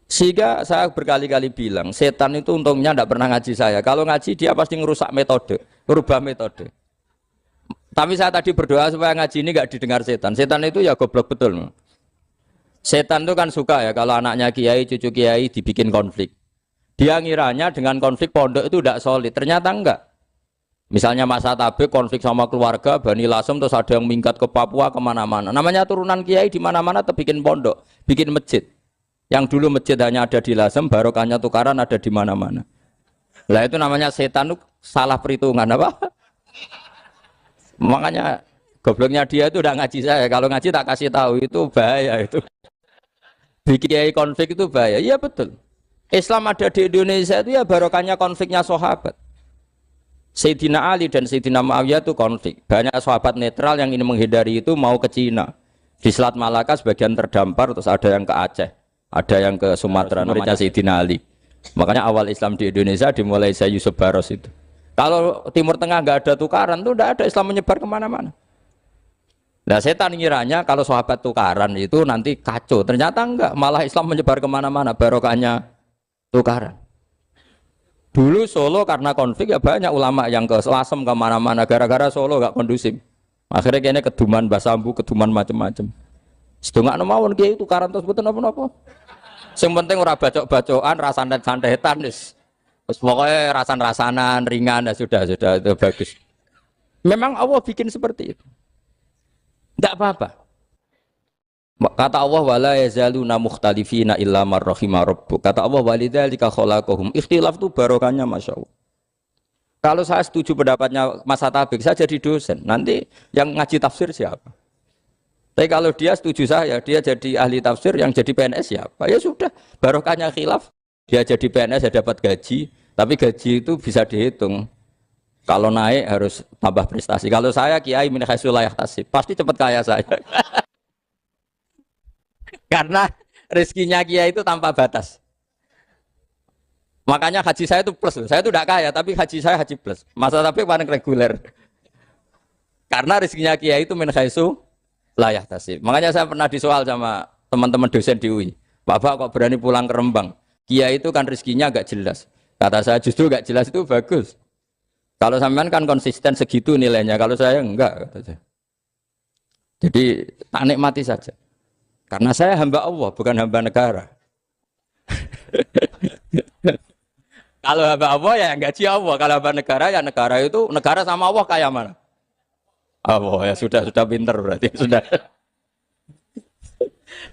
Sehingga saya berkali-kali bilang, setan itu untungnya tidak pernah ngaji saya. Kalau ngaji dia pasti ngerusak metode, merubah metode. Tapi saya tadi berdoa supaya ngaji ini nggak didengar setan. Setan itu ya goblok betul. Setan itu kan suka ya kalau anaknya kiai, cucu kiai dibikin konflik. Dia ngiranya dengan konflik pondok itu tidak solid. Ternyata enggak. Misalnya Mas Atabek konflik sama keluarga, Bani Lasem, terus ada yang minggat ke Papua kemana-mana. Namanya turunan kiai di mana-mana tetap bikin pondok, bikin masjid. Yang dulu masjid hanya ada di Lasem, barokahnya tukaran ada di mana-mana. Lah itu namanya setan itu salah perhitungan apa? Makanya gobloknya dia itu udah ngaji saya. Kalau ngaji tak kasih tahu itu bahaya itu. Bikin konflik itu bahaya. Iya betul. Islam ada di Indonesia itu ya barokahnya konfliknya sahabat. Sayyidina Ali dan Sayyidina Muawiyah itu konflik. Banyak sahabat netral yang ingin menghindari itu mau ke Cina. Di Selat Malaka sebagian terdampar, terus ada yang ke Aceh, ada yang ke Sumatera. Namanya Sayyidina Ali. Makanya awal Islam di Indonesia dimulai Syekh Yusuf Baros itu. Kalau Timur Tengah nggak ada tukaran tuh nggak ada Islam menyebar kemana-mana. Nah setan ngiranya kalau sahabat tukaran itu nanti kacau. Ternyata enggak, malah Islam menyebar kemana-mana. Barokahnya tukaran. Dulu Solo karena konflik ya banyak ulama yang ke Lasem kemana-mana. Gara-gara Solo nggak kondusif. Akhirnya kayaknya keduman basambu, keduman macam-macam. Sedungak nomawon kiai tukaran terus betul apa-apa. Yang penting ora bacok-bacokan, rasan-santetan wis. Pokoknya rasan-rasanan, ringan, ya sudah itu bagus. Memang Allah bikin seperti itu. Tidak apa-apa. Kata Allah wala yazaluna mukhtalifina illa man rahima rabbuk. Kata Allah walidzalika khalaqahum. Ikhtilaf itu barokahnya Masya Allah. Kalau saya setuju pendapatnya Mas Atabek, saya jadi dosen. Nanti yang ngaji tafsir siapa? Tapi kalau dia setuju saya, dia jadi ahli tafsir, yang jadi PNS siapa? Ya sudah, barokahnya khilaf. Dia jadi PNS, dia dapat gaji. Tapi gaji itu bisa dihitung. Kalau naik harus tambah prestasi. Kalau saya kiai min haitsu la yahtasib, pasti cepat kaya saya. Karena rezekinya kiai itu tanpa batas. Makanya haji saya itu plus. Saya itu tidak kaya, tapi haji saya haji plus. Masa tapi paling reguler. Karena rezekinya kiai itu min haitsu la yahtasib. Makanya saya pernah disoal sama teman-teman dosen di UI. Bapak kok berani pulang ke Rembang? Kiai itu kan rezekinya agak jelas. Kata saya justru gak jelas itu bagus. Kalau sampean kan konsisten segitu nilainya, kalau saya enggak. Kata saya. Jadi tak nikmati saja. Karena saya hamba Allah, bukan hamba negara. Kalau hamba Allah ya gaji Allah. Kalau hamba negara ya negara itu, negara sama Allah kayak mana? Allah ya sudah pinter berarti sudah.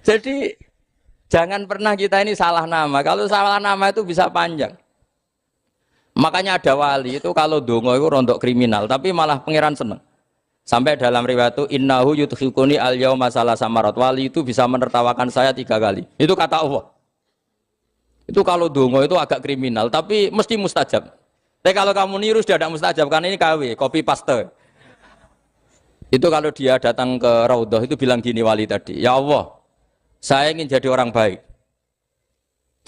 Jadi jangan pernah kita ini salah nama. Kalau salah nama itu bisa panjang. Makanya ada wali itu kalau dongo itu rontok kriminal, tapi malah pangeran seneng. Sampai dalam riwayat itu innahu yudkhikuni al-yauma salasa marat. Wali itu bisa menertawakan saya 3 kali. Itu kata Allah. Itu kalau dongo itu agak kriminal, tapi mesti mustajab. Tapi kalau kamu niru sudah ada mustajab, karena ini KW, copy paste. Itu kalau dia datang ke Raudhah itu bilang gini wali tadi, ya Allah, saya ingin jadi orang baik.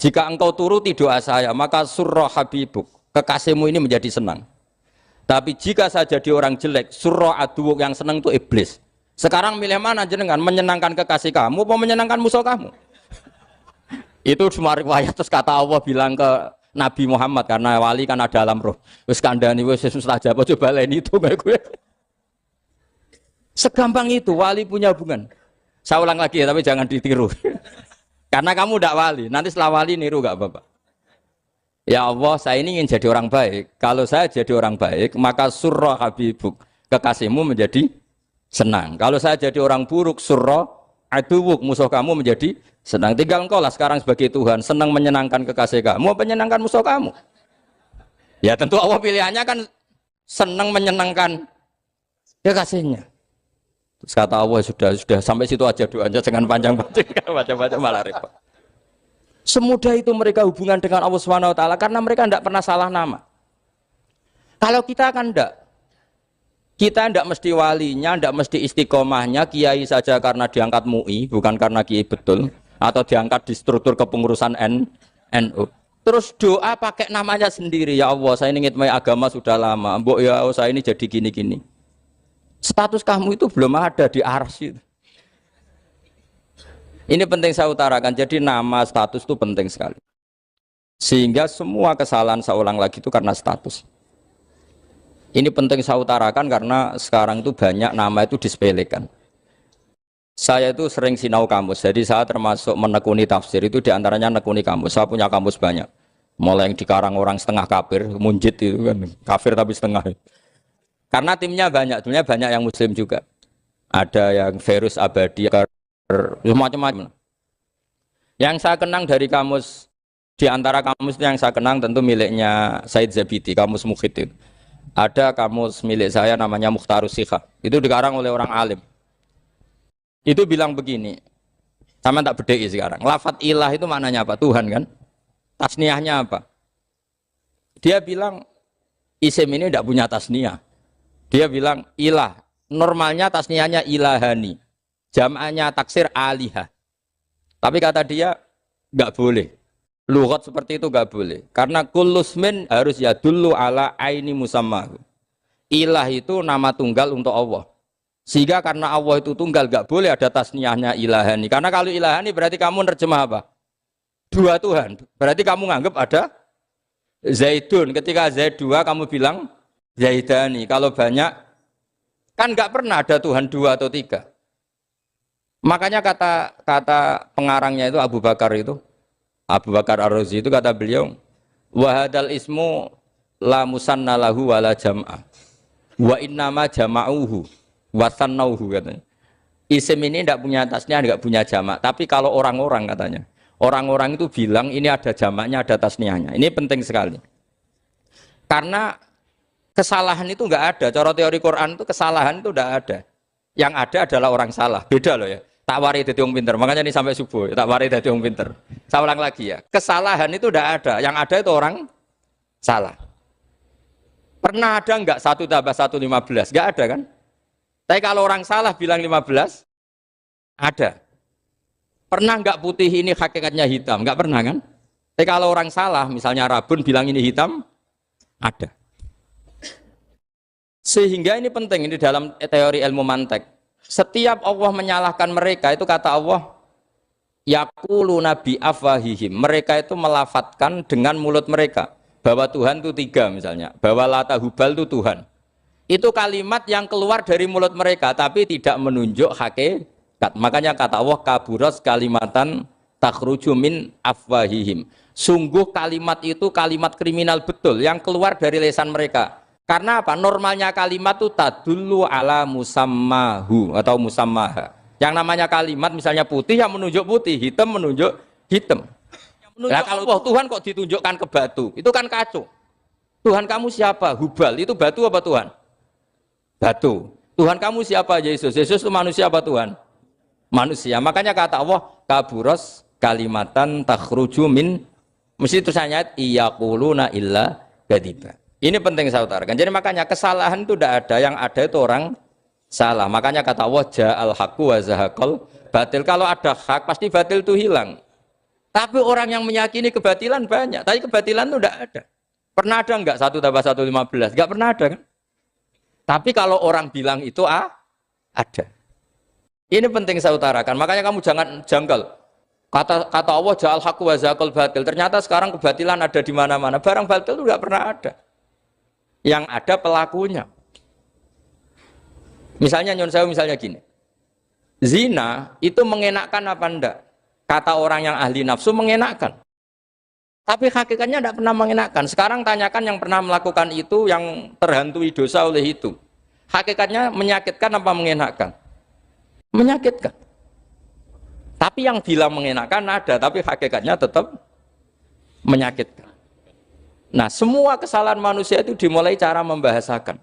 Jika engkau turuti doa saya, maka surra habibuk. Kekasihmu ini menjadi senang. Tapi jika saya jadi orang jelek, surra aduwuk yang senang itu iblis. Sekarang milih mana jenengan? Menyenangkan kekasih kamu apa menyenangkan musuh kamu? Itu cuma riwayat terus kata Allah bilang ke Nabi Muhammad karena wali kan ada alam roh. Wis kandhani wis mustajab coba leni itu kayak gue. Segampang itu wali punya hubungan. Saya ulang lagi ya tapi jangan ditiru. Karena kamu tidak wali, nanti setelah wali niru gak apa-apa. Ya Allah, saya ini ingin jadi orang baik. Kalau saya jadi orang baik, maka surra habibuk, kekasihmu menjadi senang. Kalau saya jadi orang buruk, surra aduwuk, musuh kamu menjadi senang. Tinggal engkau lah sekarang sebagai Tuhan, senang menyenangkan kekasih kamu, menyenangkan musuh kamu. Ya tentu Allah pilihannya kan senang menyenangkan kekasihnya. Terus kata Allah sudah sampai situ aja doanya, jangan panjang-panjang, baca-baca malah repot. Semudah itu mereka hubungan dengan Allah Subhanahu wa taala karena mereka tidak pernah salah nama. Kalau kita kan tidak. Kita tidak mesti walinya, tidak mesti istiqomahnya, kiai saja karena diangkat MUI, bukan karena kiai betul, atau diangkat di struktur kepengurusan NU. Terus doa pakai namanya sendiri, ya Allah saya ini ngitmai agama sudah lama, mbok ya Allah saya ini jadi gini-gini. Status kamu itu belum ada di arsy. Ini penting saya utarakan, jadi nama status itu penting sekali. Sehingga semua kesalahan saya ulang lagi itu karena status. Ini penting saya utarakan karena sekarang itu banyak nama itu disepelekan. Saya itu sering sinau kamus, jadi saya termasuk menekuni tafsir itu diantaranya menekuni kamus. Saya punya kamus banyak, mulai yang dikarang orang setengah kafir, munjid itu kan, kafir tapi setengah. Karena timnya banyak yang muslim juga. Ada yang Verus Abadi, macam-macam. Yang saya kenang dari kamus, di antara kamus yang saya kenang tentu miliknya Said Zabidi, kamus Mukhid itu. Ada kamus milik saya namanya Mukhtarus Sikha, itu dikarang oleh orang alim. Itu bilang begini, sama tak bedai sekarang, lafadz ilah itu maknanya apa? Tuhan kan? Tasniahnya apa? Dia bilang isim ini tidak punya tasniah. Dia bilang ilah, normalnya tasniahnya ilahani, jam'anya taksir alihah. Tapi kata dia nggak boleh. Lughat seperti itu nggak boleh. Karena kullusmin harus yadullu ala aini musammahu. Ilah itu nama tunggal untuk Allah. Sehingga karena Allah itu tunggal nggak boleh ada tasniahnya ilahani. Karena kalau ilahani berarti kamu nerjemah apa? Dua Tuhan. Berarti kamu nganggap ada Zaidun. Ketika Zaid dua kamu bilang Zaidani. Kalau banyak kan nggak pernah ada Tuhan dua atau tiga. Makanya kata pengarangnya itu Abu Bakar Ar-Razi itu kata beliau, wahadal ismu la musanna lahu wala jam'ah wa innama jama'uhu wa sannauhu katanya. Isim ini tidak punya tasnya, tidak punya jamak. Tapi kalau orang-orang katanya, orang-orang itu bilang ini ada jamaknya, ada tasniahnya. Ini penting sekali. Karena kesalahan itu nggak ada. Cara teori Quran itu kesalahan itu tidak ada. Yang ada adalah orang salah. Beda loh ya. Tak wari dadi wong pinter. Makanya ini sampai subuh. Tak wari dadi wong pinter. Saya ulang lagi ya. Kesalahan itu tidak ada. Yang ada itu orang salah. Pernah ada nggak 1 tambah 1 15? Nggak ada kan? Tapi kalau orang salah bilang 15, ada. Pernah nggak putih ini hakikatnya hitam? Nggak pernah kan? Tapi kalau orang salah, misalnya Rabun bilang ini hitam, ada. Sehingga ini penting ini dalam teori ilmu mantek. Setiap Allah menyalahkan mereka itu kata Allah yaquluna bi afwahihim. Mereka itu melafatkan dengan mulut mereka bahwa Tuhan itu 3 misalnya, bahwa Lata Hubal itu Tuhan. Itu kalimat yang keluar dari mulut mereka tapi tidak menunjuk hakikat. Makanya kata Allah kaburas kalimatan takhruju min afwahihim. Sungguh kalimat itu kalimat kriminal betul yang keluar dari lisan mereka. Karena apa? Normalnya kalimat itu tadullu ala musammahu atau musammaha. Yang namanya kalimat misalnya putih yang menunjuk putih, hitam menunjuk hitam. Nah kalau Tuhan kok ditunjukkan ke batu, itu kan kacau. Tuhan kamu siapa? Hubal, itu batu apa Tuhan? Batu. Tuhan kamu siapa? Yesus. Yesus itu manusia apa Tuhan? Manusia. Makanya kata Allah, kaburos kalimatan takhruju min, mesti tulisannya iyaquluna illa kadiba. Ini penting saya utarakan. Jadi makanya kesalahan itu tidak ada, yang ada itu orang salah. Makanya kata Allah ja'al haqqu wa zahaqal batil. Kalau ada hak pasti batil itu hilang. Tapi orang yang meyakini kebatilan banyak, tapi kebatilan itu tidak ada. Pernah ada enggak 1 tambah 1 15? Enggak pernah ada kan? Tapi kalau orang bilang itu ada. Ini penting saya utarakan. Makanya kamu jangan janggal. Kata Allah ja'al haqqu wa zaqal batil. Ternyata sekarang kebatilan ada di mana-mana. Barang batil itu enggak pernah ada. Yang ada pelakunya. Misalnya nyon sewu misalnya gini. Zina itu mengenakkan apa enggak? Kata orang yang ahli nafsu mengenakkan. Tapi hakikatnya tidak pernah mengenakkan. Sekarang tanyakan yang pernah melakukan itu, yang terhantui dosa oleh itu. Hakikatnya menyakitkan apa mengenakkan? Menyakitkan. Tapi yang bilang mengenakkan ada, tapi hakikatnya tetap menyakitkan. Nah, semua kesalahan manusia itu dimulai cara membahasakan.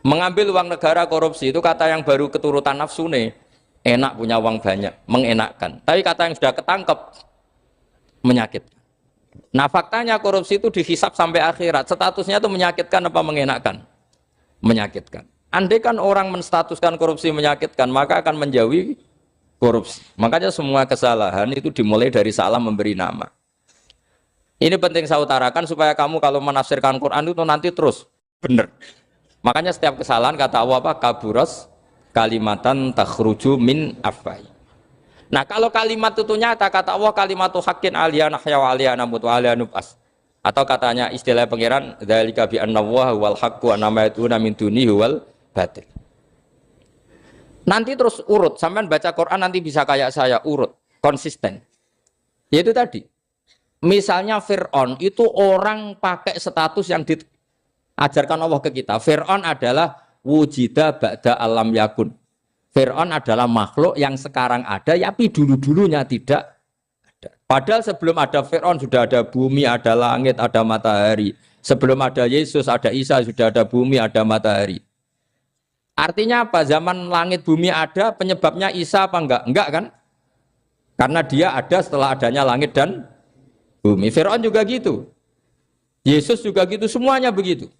Mengambil uang negara korupsi itu kata yang baru keturutan nafsu nih. Enak punya uang banyak, mengenakkan. Tapi kata yang sudah ketangkep, menyakitkan. Nah faktanya korupsi itu dihisap sampai akhirat. Statusnya itu menyakitkan apa mengenakkan? Menyakitkan. Andai kan orang menstatuskan korupsi menyakitkan, maka akan menjauhi korupsi. Makanya semua kesalahan itu dimulai dari salah memberi nama. Ini penting saya utarakan supaya kamu kalau menafsirkan Quran itu nanti terus benar. Makanya setiap kesalahan kata Allah apa? Kaburas kalimatan takhruju min afwai. Nah kalau kalimat itu nyata, kata Allah kalimatu haqqin aliyana hya wa aliyana mut wa aliyana nub'as. Atau katanya istilah pangeran dzalika bi anna Allahu wal haqqu wa nama yatuna min dunihi wal batil. Nanti terus urut, sampean baca Quran nanti bisa kayak saya, urut, konsisten. Yaitu tadi. Misalnya Fir'aun itu orang pakai status yang diajarkan Allah ke kita. Fir'aun adalah wujida ba'da alam yakun. Fir'aun adalah makhluk yang sekarang ada, tapi dulu-dulunya tidak ada. Padahal sebelum ada Fir'aun sudah ada bumi, ada langit, ada matahari. Sebelum ada Yesus, ada Isa, sudah ada bumi, ada matahari. Artinya apa? Zaman langit bumi ada, penyebabnya Isa apa enggak? Enggak kan? Karena dia ada setelah adanya langit dan bumi. Fir'aun juga gitu. Yesus juga gitu, semuanya begitu.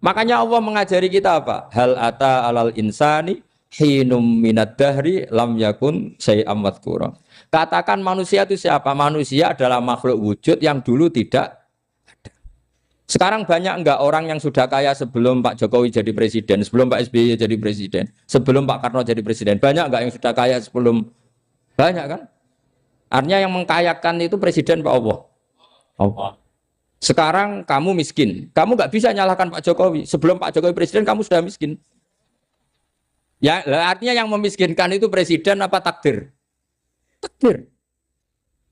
Makanya Allah mengajari kita apa? Hal ata alal insani hinum minad dahri lam yakun syai'am madhkura. Katakan manusia itu siapa? Manusia adalah makhluk wujud yang dulu tidak ada. Sekarang banyak enggak orang yang sudah kaya sebelum Pak Jokowi jadi presiden, sebelum Pak SBY jadi presiden, sebelum Pak Karno jadi presiden? Banyak enggak yang sudah kaya sebelum? Banyak kan? Artinya yang mengkayakan itu presiden Pak Allah. Allah. Sekarang kamu miskin, kamu nggak bisa nyalahkan Pak Jokowi. Sebelum Pak Jokowi presiden kamu sudah miskin. Ya, artinya yang memiskinkan itu presiden apa takdir? Takdir.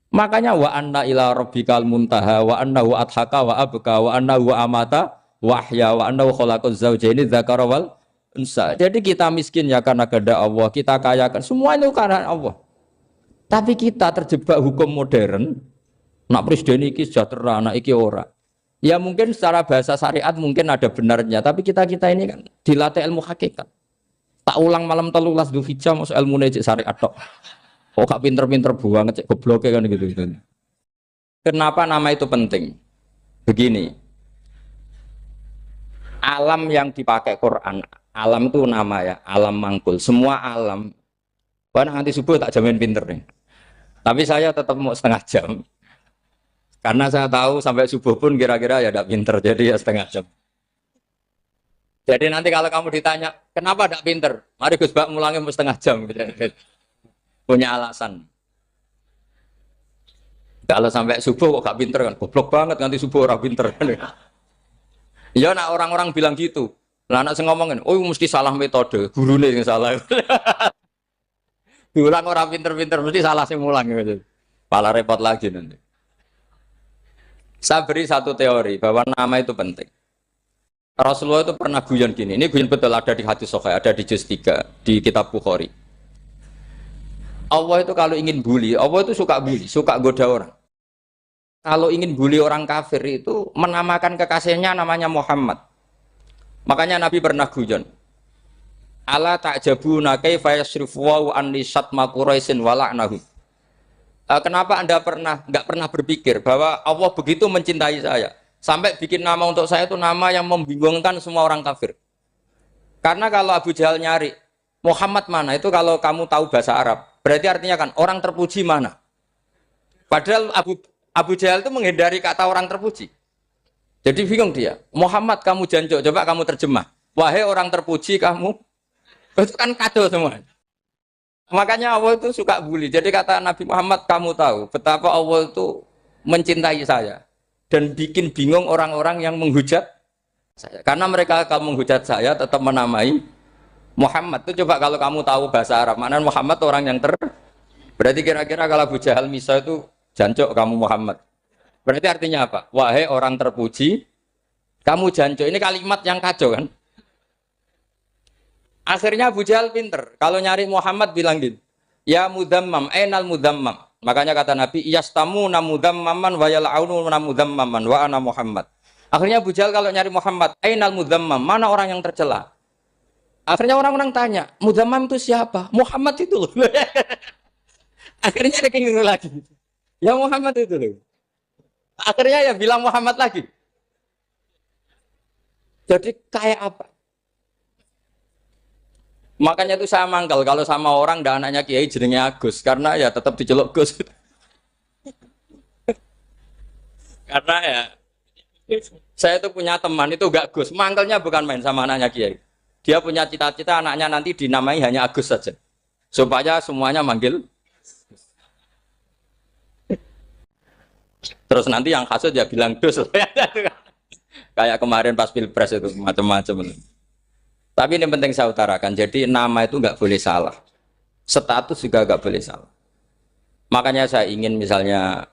Makanya wa anna ila rabbikal muntaha wa annahu adhaka wa abka wa annahu amata wahya wa annahu khalaqaz zawjaini dzakara wal unsa. Jadi kita miskin ya karena kehendak Allah, kita kaya kan semua itu karena Allah. Tapi kita terjebak hukum modern. Nak presiden iki sejahtera, nak iki ora. Ya mungkin secara bahasa syariat mungkin ada benarnya, tapi kita ini kan dilatih ilmu hakikat. Tak ulang malam 13 Dzulhijjah masuk ilmu cek syariat tok. Oh gak pinter-pinter banget cek gobloke kan gitu. Kenapa nama itu penting? Begini. Alam yang dipakai Quran, alam itu nama ya, alam mangkul. Semua alam. Wah nanti subuh tak jamin pinter nih. Tapi saya tetap mau setengah jam. Karena saya tahu sampai subuh pun kira-kira ya tidak pinter, jadi ya setengah jam. Jadi nanti kalau kamu ditanya, kenapa tidak pinter? Mari Gus Bak mulangnya mau setengah jam. Punya alasan. Kalau sampai subuh kok gak pinter kan? Goblok banget nanti subuh orang pinter. Ya nak orang-orang bilang gitu. Lah anak saya ngomongin, oh mesti salah metode, gurunya yang salah. Diulang orang pinter-pinter, mesti salah sih mulang gitu. Malah repot lagi nanti. Saya beri satu teori bahwa nama itu penting. Rasulullah itu pernah guyon gini. Ini guyon betul ada di hadis Sahih, ada di juz 3 di kitab Bukhari. Allah itu kalau ingin bully, Allah itu suka bully, suka goda orang. Kalau ingin bully orang kafir itu menamakan kekasihnya namanya Muhammad. Makanya Nabi pernah guyon. Ala ta'jabuna kaifa yasrifu wa an lisatma quraisin wa la'nahum. Kenapa Anda nggak pernah berpikir bahwa Allah begitu mencintai saya sampai bikin nama untuk saya itu nama yang membingungkan semua orang kafir? Karena kalau Abu Jahal nyari Muhammad mana itu kalau kamu tahu bahasa Arab berarti artinya kan orang terpuji mana? Padahal Abu Jahal itu menghindari kata orang terpuji. Jadi bingung dia. Muhammad kamu jancuk, coba kamu terjemah. Wahai orang terpuji kamu, itu kan kado semua. Makanya Allah itu suka bully. Jadi kata Nabi Muhammad, kamu tahu betapa Allah itu mencintai saya dan bikin bingung orang-orang yang menghujat saya. Karena mereka kalau menghujat saya tetap menamai Muhammad. Itu coba kalau kamu tahu bahasa Arab, mana Muhammad orang yang berarti kira-kira kalau Abu Jahal Misa itu jancuk kamu Muhammad. Berarti artinya apa? Wahai orang terpuji, kamu jancuk. Ini kalimat yang kacau kan? Akhirnya Abu Jahal pinter. Kalau nyari Muhammad bilang gitu. Ya mudammam, ainal mudammam. Makanya kata Nabi, yastamuna mudammaman wa yal'aununa mudammaman wa ana Muhammad. Akhirnya Abu Jahal kalau nyari Muhammad, ainal mudammam, mana orang yang tercela? Akhirnya orang-orang tanya, mudammam itu siapa? Muhammad itu loh. Akhirnya dia keliru lagi. Ya Muhammad itu loh. Akhirnya ya bilang Muhammad lagi. Jadi kayak apa? Makanya itu saya mangkal kalau sama orang dan anaknya Kiai jenenge Agus karena ya tetap diceluk Gus. Karena ya saya itu punya teman itu gak Gus, mangkalnya bukan main sama anaknya Kiai. Dia punya cita-cita anaknya nanti dinamai hanya Agus saja. Supaya semuanya manggil. Terus nanti yang hasut ya bilang Dus. Kayak kemarin pas Pilpres itu macam-macam. Tapi ini penting saya utarakan, jadi nama itu nggak boleh salah, status juga nggak boleh salah. Makanya saya ingin misalnya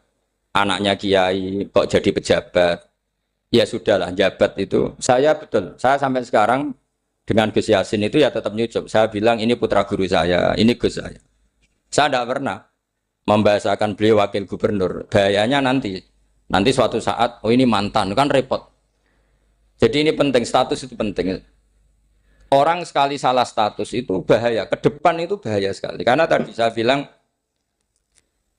anaknya Kiai kok jadi pejabat, ya sudahlah jabat itu. Saya betul, saya sampai sekarang dengan Gus Yasin itu ya tetap nyucup. Saya bilang ini putra guru saya, ini Gus saya. Saya tidak pernah membahasakan beliau wakil gubernur. Bahayanya nanti suatu saat, oh ini mantan, kan repot. Jadi ini penting, status itu penting. Orang sekali salah status itu bahaya, ke depan itu bahaya sekali. Karena tadi saya bilang,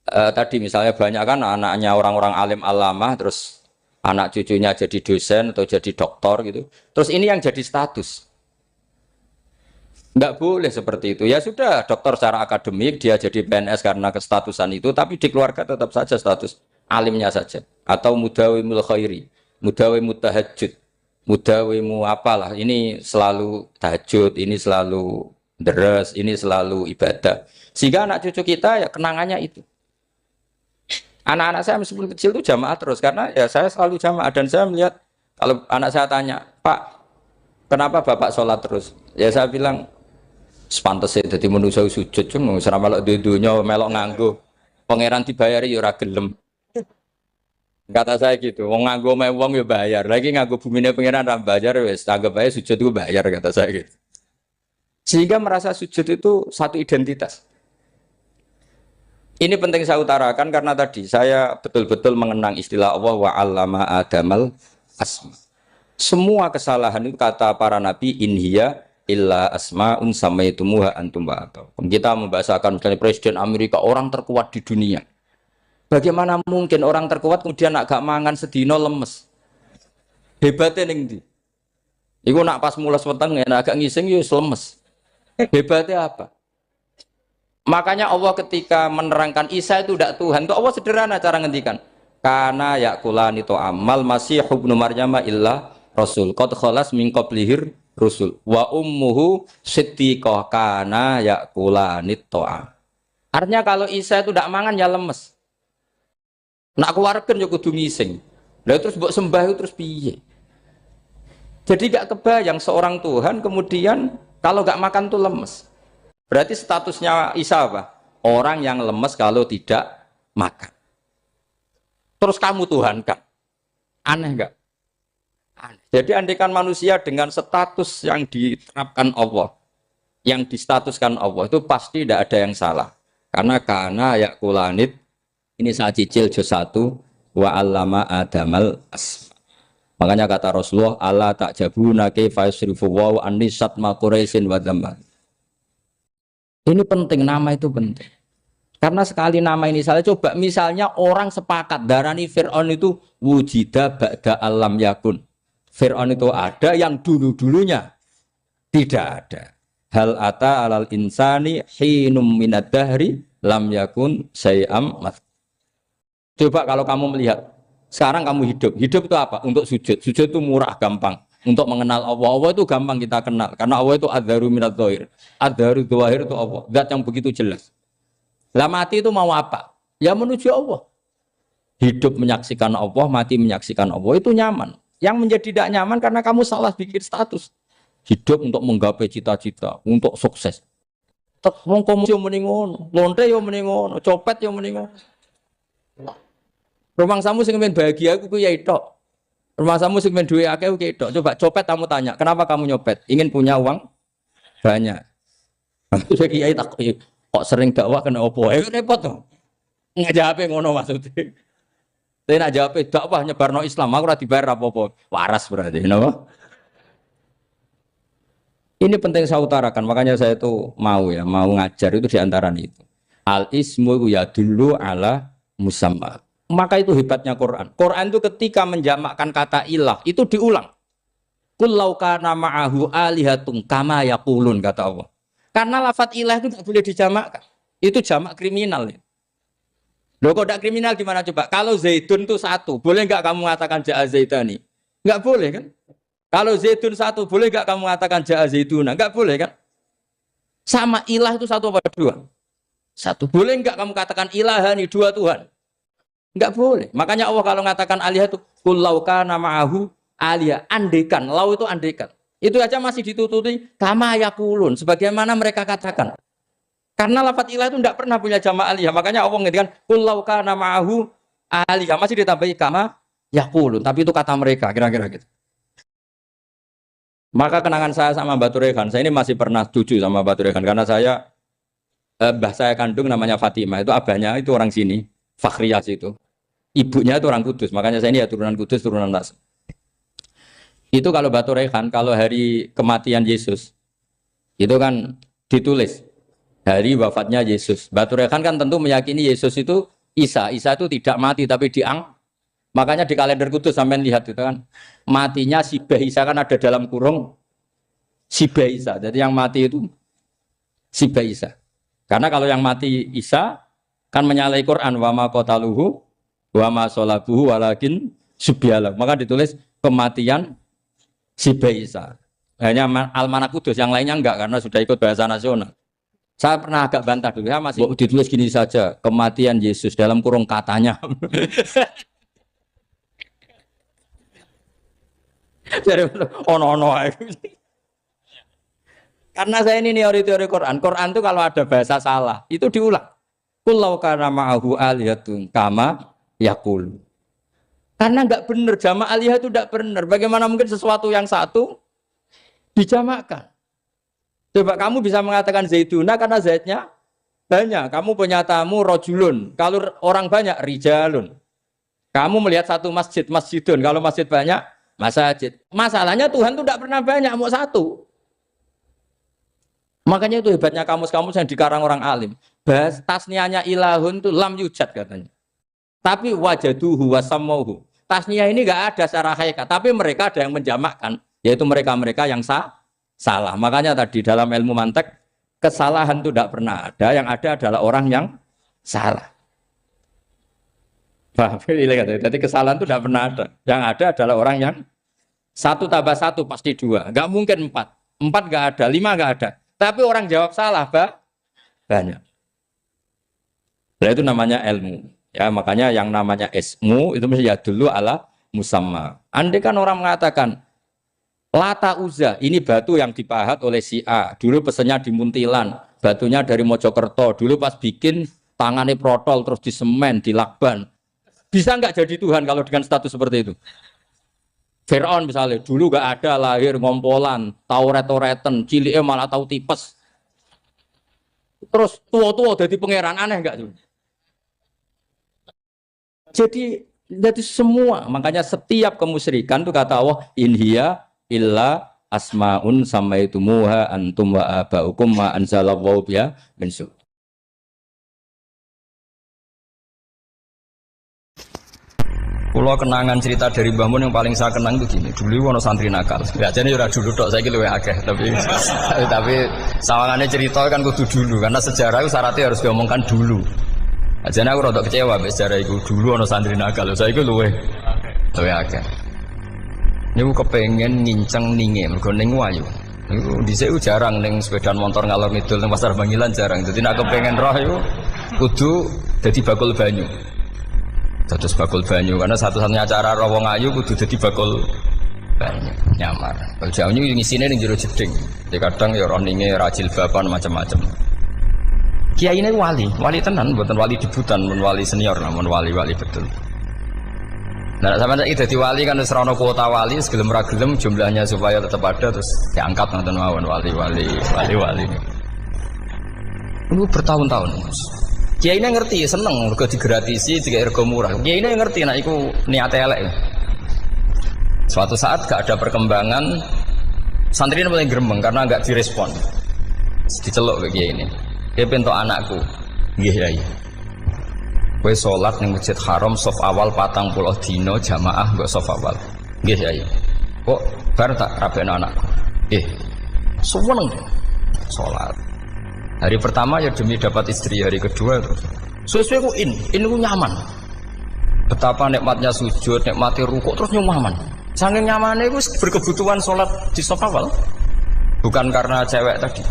tadi misalnya banyak kan anaknya orang-orang alim alamah, terus anak cucunya jadi dosen atau jadi doktor gitu. Terus ini yang jadi status. Nggak boleh seperti itu. Ya sudah, dokter secara akademik, dia jadi PNS karena kestatusan itu, tapi di keluarga tetap saja status alimnya saja. Atau mudawimul khairi, mudawimul tahajud. Mudawimu apalah, ini selalu tahajud, ini selalu deres, ini selalu ibadah. Sehingga anak cucu kita ya kenangannya itu. Anak-anak saya meskipun kecil itu jamaah terus, karena ya saya selalu jamaah. Dan saya melihat, kalau anak saya tanya, Pak, kenapa Bapak sholat terus? Ya saya bilang, sepantasnya jadi manusia sujud, cuma serama melok dudunya, melok nganggo. Pangeran dibayari ya ora gelem. Kata saya gitu, wong nganggo wong ya bayar. Lagi nganggo bumine pengiran ra bayar wis anggap aja sujud itu bayar kata saya gitu. Sehingga merasa sujud itu satu identitas. Ini penting saya utarakan karena tadi saya betul-betul mengenang istilah Allah wa 'allama Adamal asma. Semua kesalahan itu kata para nabi inhiya illa asmaun samaitumuha antum ba'atau. Kita membahasakan misalnya presiden Amerika orang terkuat di dunia. Bagaimana mungkin orang terkuat kemudian agak mangan sedino lemes? Hebatnya ning ndi? Iku nak pas mulas weteng agak ngising yo lemes. Hebatnya apa? Makanya Allah ketika menerangkan Isa itu tidak Tuhan, itu Allah sederhana cara ngendikan. Karena yakulani to amal masih ibnu Maryam illa rasul. Qad khalas min qablihir rusul. Wa ummuhu siddiqah kana yakulani to'am. Artinya kalau Isa itu tidak mangan ya lemes. Nak keluarkan ya kudu ngising. Lah terus mbok sembah itu terus piye? Jadi gak kebayang seorang Tuhan kemudian kalau gak makan tuh lemes. Berarti statusnya Isa apa? Orang yang lemes kalau tidak makan. Terus kamu Tuhan kan? Aneh gak? Aneh. Jadi andikan manusia dengan status yang diterapkan Allah, yang distatuskan Allah itu pasti tidak ada yang salah. Karena yakulanit. Ini saya cicil juz 1 wa 'allama Adamal asma. Makanya kata Rasulullah Allah ta'jabuna kaifa yusrifu wa annisat ma quraisin wa dhamma. Ini penting, nama itu penting. Karena sekali nama ini salah, coba misalnya orang sepakat darani Fir'aun itu wujida ba'da alam yakun. Fir'aun itu ada yang dulu-dulunya tidak ada. Hal ata alal insani hinum minad dahri lam yakun sayam mat. Coba kalau kamu melihat, sekarang kamu hidup itu apa? Untuk sujud. Sujud itu murah, gampang. untuk mengenal Allah. Allah itu gampang kita kenal karena Allah itu adzaru minadz dzahir. Adzaru dzahir itu Allah, zat yang begitu jelas. Lah mati itu mau apa? Ya menuju Allah. Hidup menyaksikan Allah, mati menyaksikan Allah itu nyaman. Yang menjadi tidak nyaman karena kamu salah bikin status. Hidup untuk menggapai cita-cita, untuk sukses. Tek wong komo yo muni ngono, lonte yo muni ngono, copet yo muni ngono. Rumangsamu sing men bahagia aku ya tok. Rumangsamu sing men duwe akeh ku tok. Coba copet kamu tanya, kenapa kamu nyopet? Ingin punya uang banyak. Aku saya kiai tak kok sering dakwah kena opo? Repot to. Ngajape ngono maksudnya. Tapi nak jawab dakwah nyebarno Islam, aku ora dibayar apa-apa. Waras berarti, napa? Ini penting saya utarakan, makanya saya itu mau ngajar itu diantara itu. Al ismu ya dulu ala musamma. Maka itu hebatnya Quran. Quran itu ketika menjamakkan kata ilah itu diulang. Qul law kana ma'ahu alihatun kama yaqulun kata Allah. Karena lafadz ilah itu tidak boleh dijamakkan. Itu jamak kriminal. Loh kok tidak kriminal gimana coba? Kalau Zaidun itu satu, boleh nggak kamu mengatakan ja'a Zaidani? Nggak boleh kan? Kalau Zaidun satu, boleh nggak kamu mengatakan ja'a Zaiduna? Nggak boleh kan? Sama ilah itu satu apa dua? Satu. Boleh nggak kamu katakan ilahani, dua Tuhan? Nggak boleh. Makanya Allah kalau mengatakan alihah itu qul law kana ma'ahu alihah, andekan. Lau itu andekan. Itu aja masih ditututi kama yaqulun, sebagaimana mereka katakan. Karena lafadz ilah itu tidak pernah punya jamak alihah. Makanya Allah mengatakan qul law kana ma'ahu alihah, masih ditambahi kama yaqulun, tapi itu kata mereka kira-kira gitu. Maka kenangan saya sama Mbak Turekan, saya ini masih pernah setuju sama Mbak Turekan karena saya mbah saya kandung namanya Fatimah, itu abahnya itu orang sini, Fakhriyas itu. Ibunya itu orang Kudus, makanya saya ini ya turunan Kudus, turunan Nas. Itu kalau Mbak Turekan, kalau hari kematian Yesus, itu kan ditulis hari wafatnya Yesus. Mbak Turekan kan tentu meyakini Yesus itu Isa itu tidak mati tapi makanya di kalender Kudus sampai lihat itu kan matinya Sibah Isa kan ada dalam kurung Sibah Isa. Jadi yang mati itu Sibah Isa. Karena kalau yang mati Isa kan menyalahi Quran wa ma qataluhu wa ma salabuhu walakin subyalah. Maka ditulis kematian Sibah Isa. Hanya Almanak Kudus, yang lainnya enggak karena sudah ikut bahasa nasional. Saya pernah agak bantah dulu, saya masih ditulis gini saja, kematian Yesus dalam kurung katanya. Jadi ono-ono. Karena saya ini teori Quran. Quran itu kalau ada bahasa salah, itu diulang. Qul law kana ma'ahu alihatun kama yaqul. Karena enggak benar, jamak alihah itu enggak benar. Bagaimana mungkin sesuatu yang satu dijamakkan? Coba kamu bisa mengatakan Zaiduna karena Zaidnya banyak. Kamu punya tamu rojulun. Kalau orang banyak rijalun. Kamu melihat satu masjid, masjidun. Kalau masjid banyak masjid. Masalahnya Tuhan itu tidak pernah banyak, mau satu. Makanya itu hebatnya kamus-kamus yang dikarang orang alim. Bahas tasniahnya ilahun itu lam yujad katanya. Tapi wajaduhu wasamauhu. Tasniah ini enggak ada secara hakikat, tapi mereka ada yang menjamakkan, yaitu mereka-mereka yang salah. Makanya tadi dalam ilmu mantek kesalahan itu tidak pernah ada, yang ada adalah orang yang salah. Jadi kesalahan itu tidak pernah ada. Yang ada adalah orang yang satu tambah satu pasti dua. Enggak mungkin empat. Empat enggak ada, lima enggak ada. Tapi orang jawab salah, banyak. Nah, itu namanya ilmu. Ya, makanya yang namanya ismu itu mesti ya dulu ala musamma. Andai kan orang mengatakan Lata Uzza, ini batu yang dipahat oleh si A. Dulu pesennya di Muntilan, batunya dari Mojokerto. Dulu pas bikin tangannya protol terus disemen, dilakban. Bisa nggak jadi Tuhan kalau dengan status seperti itu? Fir'aun misalnya, dulu nggak ada lahir ngompolan, tahu retoretan, ciliknya malah tahu tipes. Terus tua-tua jadi pangeran, aneh nggak tuh? Jadi semua, makanya setiap kemusyrikan itu kata Allah, inhiya illa asmaun samaitumuha antum wa abaukum ma anzalallahu biha min sultan. Kalau kenangan cerita dari Mbah Mun yang paling saya kenang itu gini, dulu ono santri nakal. Ya jadi ora dulu tok, saiki luwih akeh, tapi sawangane cerita kan kudu dulu karena sejarah itu syaratnya harus diomongkan dulu. Ajane aku rada kecewa mbek sejarah iku, dulu ono santri nakal, saiki luwih akeh. Niku kepengen nginceng ninge mergo ning wayu. Niku dhisik jarang ning sepeda motor ngalor ngidul ning Pasar Bangilan jarang. Dadi nek kepengen roh iku kudu dadi bakul banyu. Dados bakul banyu karena satu-satunya cara roh wong ayu kudu dadi bakul banyu nyamar. Bakul banyu ngisine ning jero jeding. Ya kadang ya roh ninge rajil bapan macam-macam. Kiai ini wali tenan, bukan wali debutan, bukan wali senior, namun wali betul. Nah, sama saya jadi wali kan serono kuota wali, segelem ragelem jumlahnya supaya tetap ada terus diangkat nonton mawon wali. Ini bertahun-tahun. Kiai ini ngerti, seneng, mergo digratisi, juga ergo murah. Kiai ini ngerti, nak iku niate elek. Suatu saat gak ada perkembangan, santri ini mulai gremeng karena gak direspon. Diceluk ke kiai ini. Dia pentok anakku, nggih Yai. Kowe salat ning Masjid Haram saf awal 40 dina jamaah mbok saf awal. Nggih Yai. Kok bar tak rabekno anakku. Nggih. Seneng salat. Hari pertama ya demi dapat istri, hari kedua terus. Sesuai ku ku nyaman. Betapa nikmatnya sujud, nikmati rukuk terus nyaman. Saking nyamane iku berkebutuhan salat di saf awal. Bukan karena cewek tadi.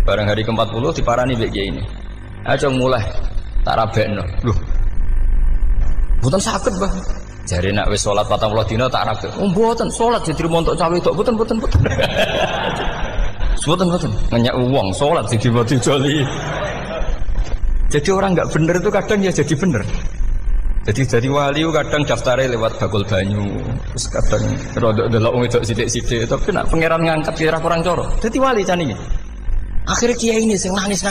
Barang hari ke-40 diparani mbek kiai ini. Aja mulai tak rabekno. Lho. Mboten saged, Mbah. Jare nek wis salat 40 dina tak rabek. Oh, mboten salat diterima untuk cawe tok. Mboten. Mboten. Ngenyak wong salat diterima dijoli. Jadi orang enggak bener itu kadang ya jadi bener. Jadi wali kadang daftarnya lewat bakul banyu. Terus kadang rodok delok wong wedok sithik-sithik, tapi nek pangeran ngangkat kira kurang coro. Dadi wali jane iki. Akhirnya kiai ini sing nangis.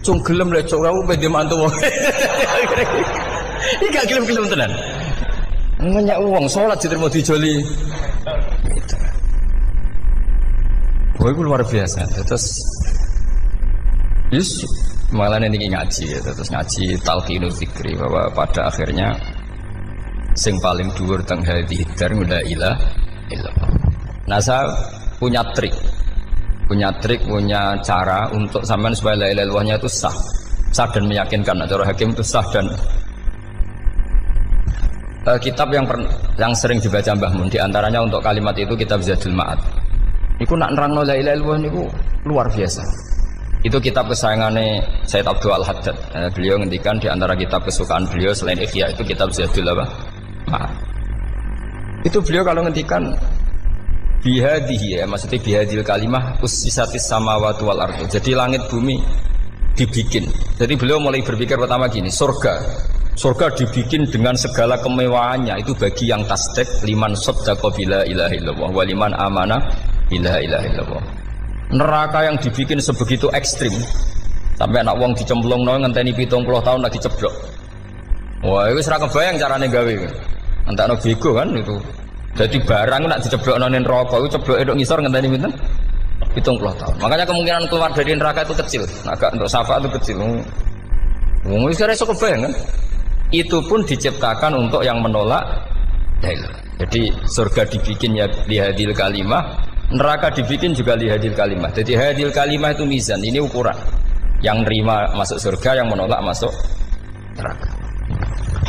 Cung gelem lek cok aku pede mantu wong. Iki gak gelem-gelem tenan. Ngenyak wong salat diterima dijoli. Gitu. Wah, itu luar biasa. Terus malah ini ngaji ya. Terus ngaji talqinul fikri bahwa pada akhirnya sing paling dhuwur teng hadhihi dar la ilaha illallah. Nah, saya punya trik, punya cara untuk sampean supaya la ilaha illallahnya itu sah dan meyakinkan. Cara hakim itu sah dan kitab yang sering dibaca Mbah Mun diantaranya untuk kalimat itu kitab Zadul Ma'ad. Iku nak nerangno la ilaha illallah niku luar biasa. Itu kitab kesayangannya Sayyid Abdul Al-Haddad. Beliau ngendikan diantara kitab kesukaan beliau selain Ihya itu kitab Zadul Ma'ad. Itu beliau kalau ngendikan bihadihi ya, maksudnya bihadil kalimah ussisatis samawati wal ardu. Jadi langit bumi dibikin. Jadi beliau mulai berpikir pertama gini, surga dibikin dengan segala kemewahannya. Itu bagi yang tasdik liman saddaqa bila ilaha illallah wa liman amana bila ilaha illallah. Neraka yang dibikin sebegitu ekstrim sampai anak wong dicemplungno ngenteni 70 tahun lagi ceblok. Wah, itu ora kebayang carane gawe. Entakno bego kan itu. Jadi barang nak diceblokno ning neraka iku cebloke tok ngisor ngenteni pinten? 70 tahun. Makanya kemungkinan keluar dari neraka itu kecil. Agak untuk syafaat itu kecil. Wong wis ora iso kebayang kan? Itu pun diciptakan untuk yang menolak dalil. Jadi surga dibikin ya lihadil kalimah, neraka dibikin juga lihadil kalimah. Jadi hadil kalimah itu mizan, ini ukuran. Yang nerima masuk surga, yang menolak masuk neraka.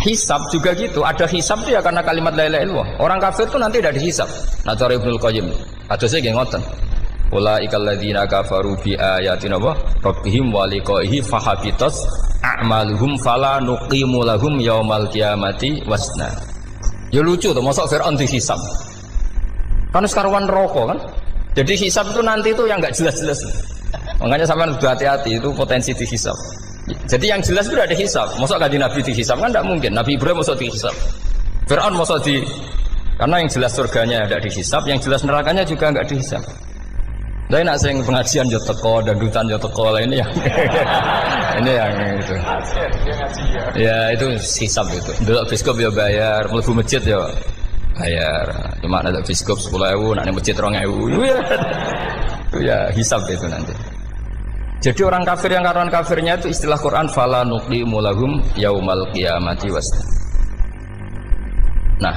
Hisab juga gitu, ada hisab itu ya karena kalimat la ilaha illallah. Orang kafir itu nanti tidak dihisab. Nah, cara Ibnul Qayyim, adusnya nggih ngoten. Ulaikal ladzina kafaru bi ayatina rabbihim wa liqaihi fahabitas a'maluhum fala nuqimu lahum yaumal qiyamati wasna. Ya lucu tuh, masa Fir'aun dihisab. Kan sekarang neraka kan. Jadi hisab itu nanti itu yang enggak jelas-jelas. Makanya sampean kudu hati-hati, itu potensi dihisab. Jadi yang jelas itu ada hisab. Masa kanjeng Nabi dihisab kan tidak mungkin. Nabi Ibrahim masa dihisab. Fir'aun masa karena yang jelas surganya tidak dihisab, yang jelas nerakanya juga enggak dihisab. Tapi nak sing pengajian yo teko, dandutan yo teko lah ini yang ini yang itu. Ya itu hisab itu. Delok biskop yo bayar, mlebu masjid yo bayar. Cuma ada biskop 10.000, nak ning masjid 2.000. Itu ya hisab itu nanti. Jadi orang kafir yang karuan kafirnya itu istilah Quran fala nuqimu lahum yaumal qiyamati wasna. Nah,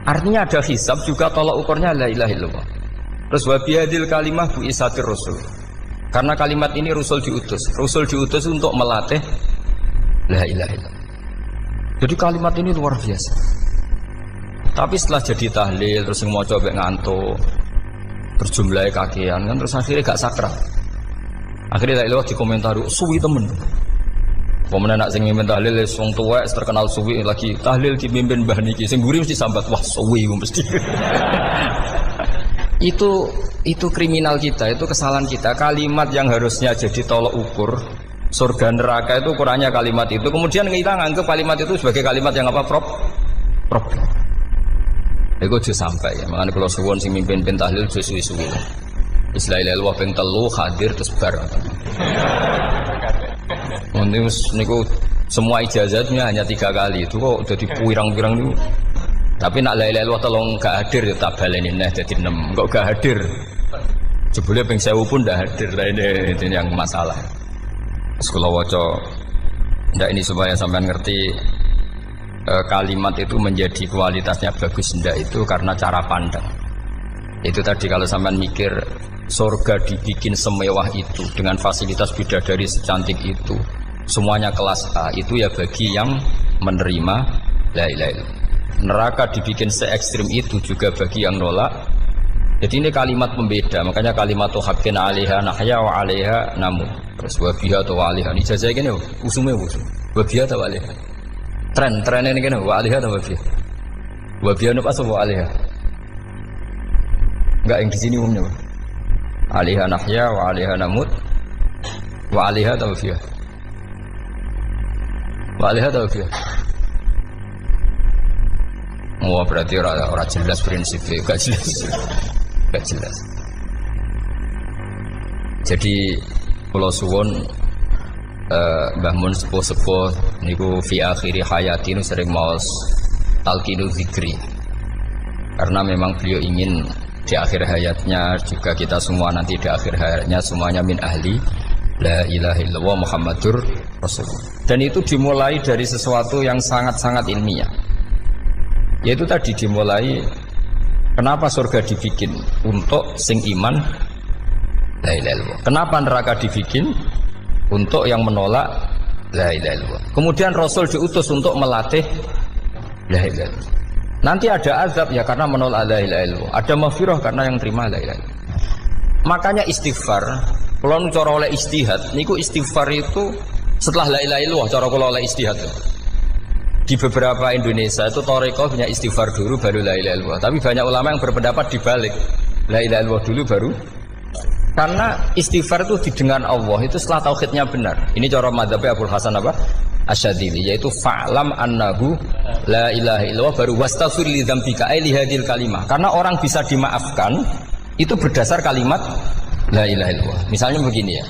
artinya ada hisab juga tolak ukurnya la ilaha illallah. Terus wabiyadil kalimah bu isatir rasul. Karena kalimat ini rasul diutus untuk melatih la ilaha illallah. Jadi kalimat ini luar biasa. Tapi setelah jadi tahlil terus yang mau coba ngantuk, terus jumlahnya kakean kan, terus akhirnya gak sakral. Akhirnya la ilaha dikomentari suwi temen. Pemenang nak sing mimpin tahlil wong tuwek terkenal suwi lagi tahlil dipimpin mbah niki sing mburi mesti sambat wah suwi mesti. itu kriminal kita, itu kesalahan kita. Kalimat yang harusnya jadi tolok ukur surga neraka itu ukurannya kalimat itu. Kemudian kita nganggap kalimat itu sebagai kalimat yang apa? Problem. Iku aja sampai ya. Makanya kalau suwon sing mimpin tahlil aja suwi-suwi. Istilah ilal ping 3 hadir terus bar. Niku semua ijazahnya hanya 3 kali itu kok udah dipirang-pirang niku. Tapi nak la ilaha illallah tolong gak hadir ya tak baleni neh dadi 6. Kok gak hadir? Jebule ping 1000 pun ndak hadir. Ini yang masalah. Sekolah waca ndak ini supaya sampean ngerti kalimat itu menjadi kualitasnya bagus ndak itu karena cara pandang. Itu tadi kalau sampean mikir surga dibikin semewah itu dengan fasilitas bidadari secantik itu, semuanya kelas A, itu ya bagi yang menerima la ilaha illallah. Neraka dibikin se ekstrim itu juga bagi yang nolak. Jadi ini kalimat pembeda, makanya kalimat tuh hakin alaiha nahya wa alaiha namu. Terus wabiha atau wa alaiha. Ini jajah gini, usumnya usum. Wabiha atau wa alaiha. Tren ini gini, wa alaiha atau wabiha. Wabiha nupas wa alaiha. Enggak yang di sini umumnya. Alaiha nahya wa alaiha namut wa alaiha tawfiyah wa alaiha tawfiyah. Oh berarti orang jelas prinsipnya, gak jelas. Jadi kalau suwon Mbah Mun sepuh-sepuh niku fi akhiri hayati nu sering maos talqinu zikri karena memang beliau ingin di akhir hayatnya juga kita semua nanti di akhir hayatnya semuanya min ahli la ilaha illallah Muhammadur Rasulullah. Dan itu dimulai dari sesuatu yang sangat-sangat ilmiah. Yaitu tadi dimulai kenapa surga dibikin untuk sing iman la ilaha illallah. Kenapa neraka dibikin untuk yang menolak la ilaha illallah. Kemudian Rasul diutus untuk melatih la ilaha illallah. Nanti ada azab ya karena menolak la ilaha illallah. Ada maghfirah karena yang terima la ilaha illallah. Makanya istighfar, kalau cara oleh istihad, niku istighfar itu setelah la ilaha illallah cara kalau oleh istihad. Di beberapa Indonesia itu thariqah punya istighfar dulu baru la ilaha illallah. Tapi banyak ulama yang berpendapat dibalik. La ilaha illallah dulu baru. Karena istighfar itu didengar Allah itu setelah tauhidnya benar. Ini cara madzhabnya Abul Hasan apa? Asyadzili, yaitu fa'lam annahu la ilaha illallah baru wastaghfir li dzambika ai li hadhil kalimah. Karena orang bisa dimaafkan itu berdasar kalimat la ilaha illallah. Misalnya begini ya.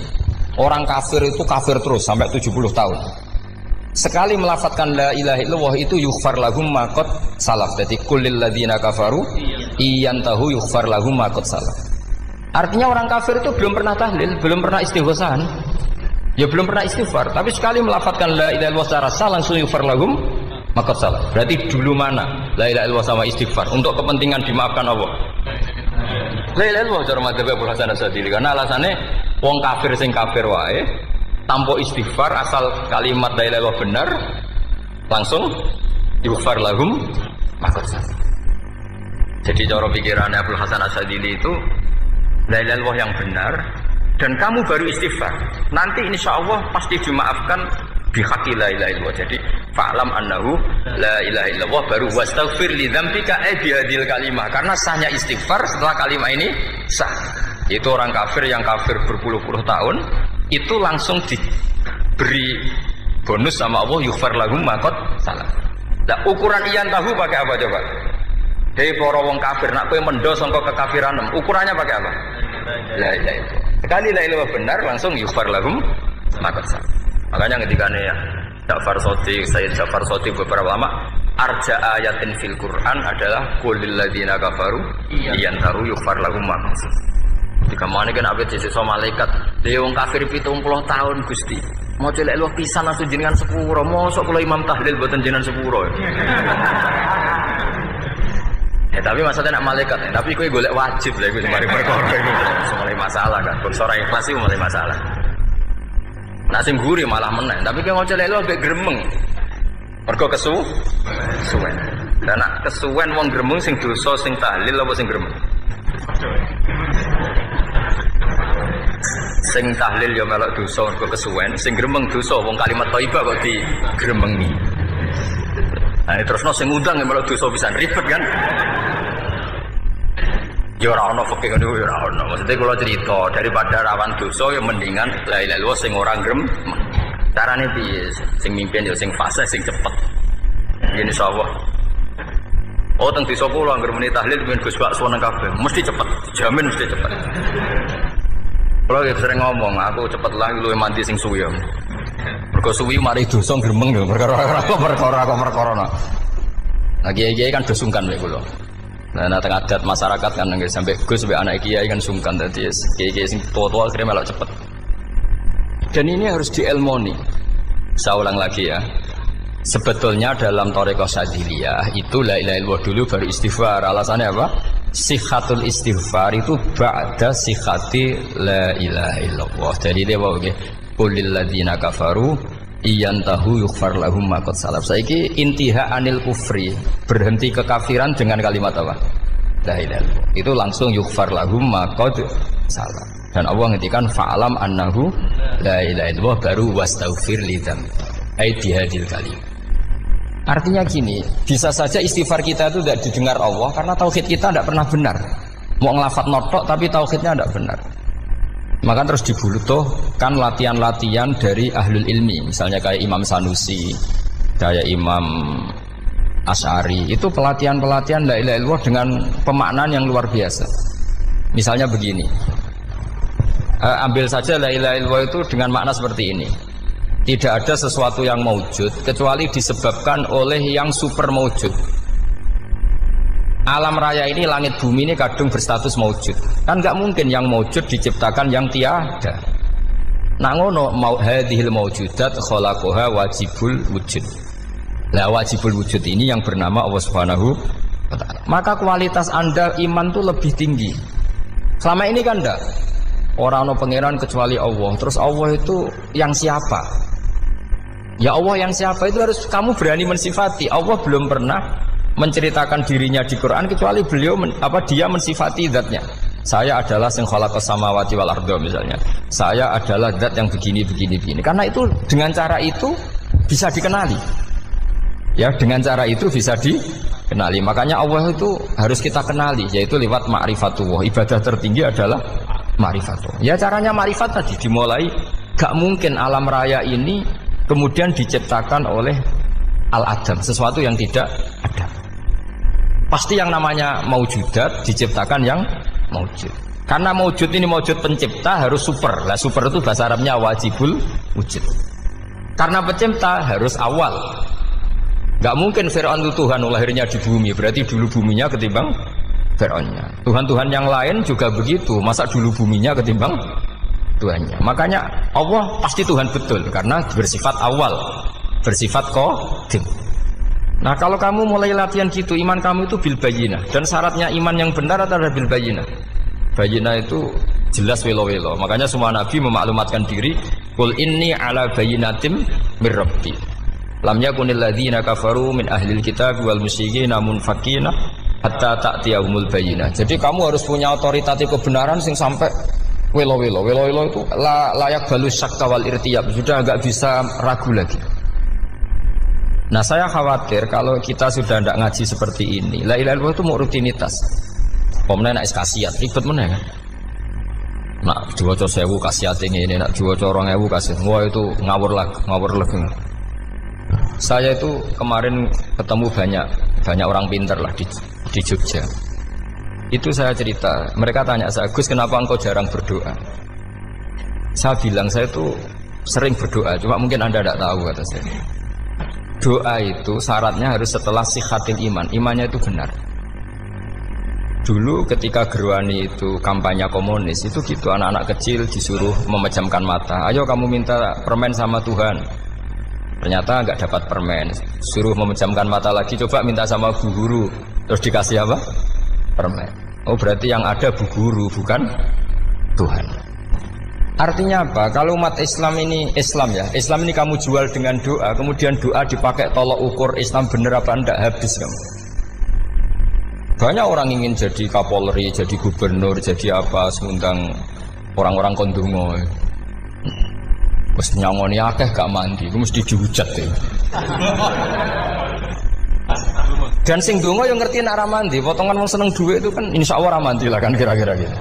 Orang kafir itu kafir terus sampai 70 tahun. Sekali melafadzkan la ilaha illallah itu yughfar lahum ma qad salaf. Jadi kullil ladzina kafaru iyantahu yughfar lahum ma qad salaf. Artinya orang kafir itu belum pernah tahlil, belum pernah istighosah. Ya belum pernah istighfar, tapi sekali melafadzkan la ilaha illallah secara sah langsung yughfar lahum maka salah. Berarti dulu mana la ilaha illallah sama istighfar untuk kepentingan dimaafkan Allah? La ilaha illallah cara madzhab Abu Hasan Asyadzili karena alasannya wong kafir sing kafir wae tanpa istighfar asal kalimat la ilaha illallah benar langsung yughfar lahum maka salah. Jadi cara pikirannya Abu Hasan Asyadzili itu la ilaha illallah yang benar dan kamu baru istighfar nanti insya Allah pasti dimaafkan bihaqi la ilaha illallah. Jadi fa'lam annahu la ilaha illallah baru wastaghfir li dzambika bihadil kalimah karena sahnya istighfar setelah kalimat ini sah. Itu orang kafir yang kafir berpuluh-puluh tahun itu langsung diberi bonus sama Allah yughfar lahum ma qad salah. Nah ukuran iyan tahu pakai apa coba? Hei para wong kafir nak kowe mendo sangka kekafiran ukurannya pakai apa? La ilaha illallah. Sekali la ilaha benar langsung yughfar lahum maka sah. Makanya ketika ya Ja'far Shadiq, Sayyid Ja'far Shadiq beberapa lama arja ayatin fil Quran adalah qulil ladzina kafaru iyantaru yughfar lahum ma qad salaf. Jika mana kan abet sisa malaikat dia wong kafir 70 tahun Gusti mau celek luwih pisan langsung jenengan sepuro mosok kula imam tahlil boten jenengan sepuro. Tapi maksudnya nak malaikat, tapi kowe golek wajib lah iku semari perkara iku. Mulai masalah kan, bangsa ora ikhlas iku mulai masalah. Nak sing guri malah meneh, tapi kowe ngocelek lho mbek gremeng. Mergo kesuwen. Dan nak kesuwen wong gremeng sing dosa sing tahlil apa sing gremeng? Sing tahlil ya melok dosa mergo kesuwen, sing gremeng dosa wong kalimat thayyibah kok digremengi. Nah, terusno sing ngundang ya melok dosa pisan ribet kan? Ya ora ono fikih ngono ya ora ono. Maksudnya kula cerita daripada rawan dosa ya mendingan la ilaha illallah sing ora gremeng. Carane piye? Sing mimpin ya sing fasih sing cepet. Yen insyaallah. Oh teng desa kula anggere muni tahlil ben Gus Bakso nang kabeh, mesti cepet, dijamin mesti cepet. Kula sering ngomong, aku cepet lah luwih mandi sing suwi. Mergo suwi mari dosa gremeng lho, perkara. Nah kiai-kiai kan do sungkan mek kula. Nah teng adat masyarakat kan nggih sampai Gus sampai anak kiai kan sungkan dadi kiai-kiai sing tua-tua akhirnya melok cepet. Dan ini harus dielmoni. Saya ulang lagi ya. Sebetulnya dalam thariqah Syadziliyah itu la ilaha illallah dulu baru istighfar. Alasannya apa? Sikhatul istighfar itu ba'da sikhati la ilaha illallah. Jadi dia bawa ke qulil ladzina kafaru iyantahu yughfar lahum ma qad salaf. Saiki intiha anil kufri, berhenti kekafiran dengan kalimat apa? La ilaha illallah. Itu langsung yughfar lahum ma qad salaf. Dan Allah ngendikan fa'alam annahu la ilaha illallah baru wastaghfir lidzam. Ai bihadil kalim. Artinya gini, bisa saja istighfar kita itu tidak didengar Allah karena tauhid kita tidak pernah benar. Mau ngelafat notok tapi tauhidnya tidak benar. Maka terus dibutuhkan latihan-latihan dari ahlul ilmi, misalnya kayak Imam Sanusi, kayak Imam Asy'ari. Itu pelatihan-pelatihan la ilaha illallah dengan pemaknaan yang luar biasa. Misalnya begini, ambil saja la ilaha illallah itu dengan makna seperti ini. Tidak ada sesuatu yang maujud kecuali disebabkan oleh yang super maujud. Alam raya ini, langit bumi ini kadung berstatus maujud. Kan nggak mungkin yang maujud diciptakan yang tiada. Nak ngono mau hadhil maujudat khalaqaha wajibul wujud. Lah wajibul wujud ini yang bernama Allah Subhanahu wa taala. Maka kualitas Anda iman tuh lebih tinggi. Selama ini kan enggak. Orang no pangeran kecuali Allah. Terus Allah itu yang siapa? Ya Allah yang siapa itu harus kamu berani mensifati. Allah belum pernah menceritakan dirinya di Quran kecuali beliau dia mensifati zatnya. Saya adalah sing khalaqas samawati wal arda misalnya. Saya adalah zat yang begini. Karena itu dengan cara itu bisa dikenali. Ya, dengan cara itu bisa dikenali. Makanya Allah itu harus kita kenali yaitu lewat ma'rifatullah. Ibadah tertinggi adalah ma'rifatullah. Ya caranya ma'rifat tadi dimulai gak mungkin alam raya ini kemudian diciptakan oleh al-adam, sesuatu yang tidak ada. Pasti yang namanya maujudat diciptakan yang maujud. Karena maujud ini maujud pencipta harus super. Lah super itu bahasa Arabnya wajibul wujud. Karena pencipta harus awal. Gak mungkin Fir'aun itu Tuhan lahirnya di bumi, berarti dulu buminya ketimbang Fir'aunnya. Tuhan-Tuhan yang lain juga begitu, masa dulu buminya ketimbang Tuhannya. Makanya Allah pasti Tuhan betul karena bersifat awal, bersifat qadim. Nah kalau kamu mulai latihan gitu, iman kamu itu bil bayyinah. Dan syaratnya iman yang benar adalah bil bayyinah. Bayyinah itu jelas welo-welo. Makanya semua nabi memaklumatkan diri, qul inni ala bayyinatim mir rabbi. Lam yakunil ladzina kafaru min ahlil kitab wal musyrikin munfakina hatta ta'tiyahumul bayyinah. Jadi kamu harus punya otoritatif kebenaran sing sampai welo-welo itu layak balus syakka wal irtiyab, sudah agak bisa ragu lagi. Nah saya khawatir kalau kita sudah tidak ngaji seperti ini, la ilaha illallah itu mau rutinitas. Pemenang nak kasiat, ribet mana kan? Nak diwaca 1000 kasiat ini, nak diwaca 2000 kasiat, wah itu ngawur lagi. Saya itu kemarin ketemu banyak orang pintar lah di Jogja. Itu saya cerita, mereka tanya saya, Gus kenapa engkau jarang berdoa? Saya bilang saya itu sering berdoa, cuma mungkin Anda tidak tahu kata saya. Doa itu syaratnya harus setelah sihatil iman, imannya itu benar. Dulu ketika Gerwani itu kampanye komunis itu gitu, anak-anak kecil disuruh memejamkan mata, ayo kamu minta permen sama Tuhan. Ternyata nggak dapat permen, suruh memejamkan mata lagi, coba minta sama bu guru, terus dikasih apa? Permen. Oh berarti yang ada bu guru bukan Tuhan. Artinya apa? Kalau umat Islam ini kamu jual dengan doa, kemudian doa dipakai tolok ukur Islam bener apa enggak, habis kamu. Banyak orang ingin jadi Kapolri, jadi gubernur, jadi apa, mengundang orang-orang kondungo. Mesti nyangoni akeh gak mandi, itu mesti dihujat ya. Dan sing donga yang ngerti nak mandi, potongan wong seneng duit itu kan insya Allah mandi lah kan kira-kira gitu.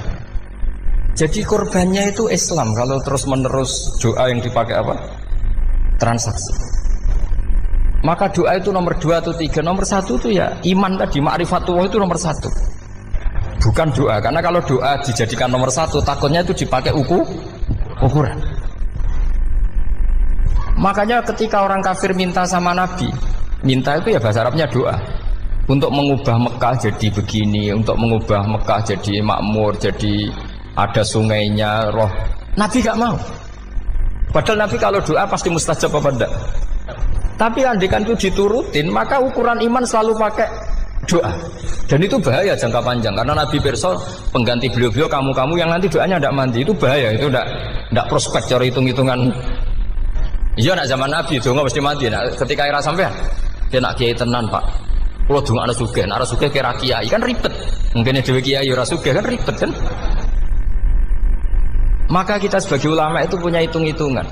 Jadi korbannya itu Islam kalau terus menerus doa yang dipakai apa? Transaksi. Maka doa itu nomor 2 atau 3, nomor 1 itu ya iman tadi, ma'rifatullah itu nomor 1. Bukan doa, karena kalau doa dijadikan nomor 1 takutnya itu dipakai ukuran. Makanya ketika orang kafir minta sama Nabi, minta itu ya bahasa Arabnya doa, untuk mengubah Mekah jadi begini, untuk mengubah Mekah jadi makmur, jadi ada sungainya, roh. Nabi gak mau. Padahal Nabi kalau doa pasti mustajab apa enggak? Tapi andikan itu diturutin, maka ukuran iman selalu pakai doa. Dan itu bahaya jangka panjang, karena Nabi Perso pengganti beliau-beliau, kamu-kamu yang nanti doanya tidak mandi, itu bahaya, itu tidak prospek cara hitung-hitungan. Iya nak zaman Nabi donga mesti mandi. Nah, ketika era sampean dia nak kiai tenan Pak, kalau donga ana sugih, nak ana sugih kira kiai kan ribet. Mungkin dhewe kiai ora sugih kan ribet kan. Maka kita sebagai ulama itu punya hitung-hitungan.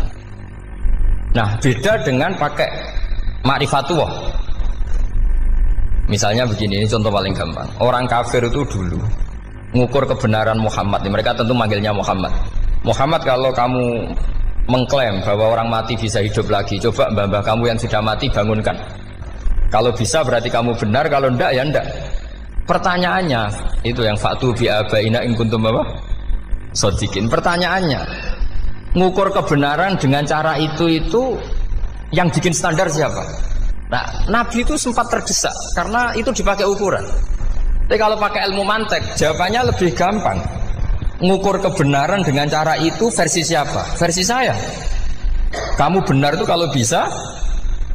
Nah, beda dengan pakai ma'rifatullah. Misalnya begini, ini contoh paling gampang. Orang kafir itu dulu mengukur kebenaran Muhammad. Mereka tentu manggilnya Muhammad. Muhammad, kalau kamu mengklaim bahwa orang mati bisa hidup lagi, coba mbah-mbah kamu yang sudah mati bangunkan. Kalau bisa berarti kamu benar, kalau ndak ya ndak. Pertanyaannya itu yang fa'tu bi abaina in kuntum apa? Shodiqin. Pertanyaannya, ngukur kebenaran dengan cara itu yang bikin standar siapa? Nah, Nabi itu sempat terdesak karena itu dipakai ukuran. Tapi kalau pakai ilmu mantek, jawabannya lebih gampang. Ngukur kebenaran dengan cara itu versi siapa? Versi saya. Kamu benar itu kalau bisa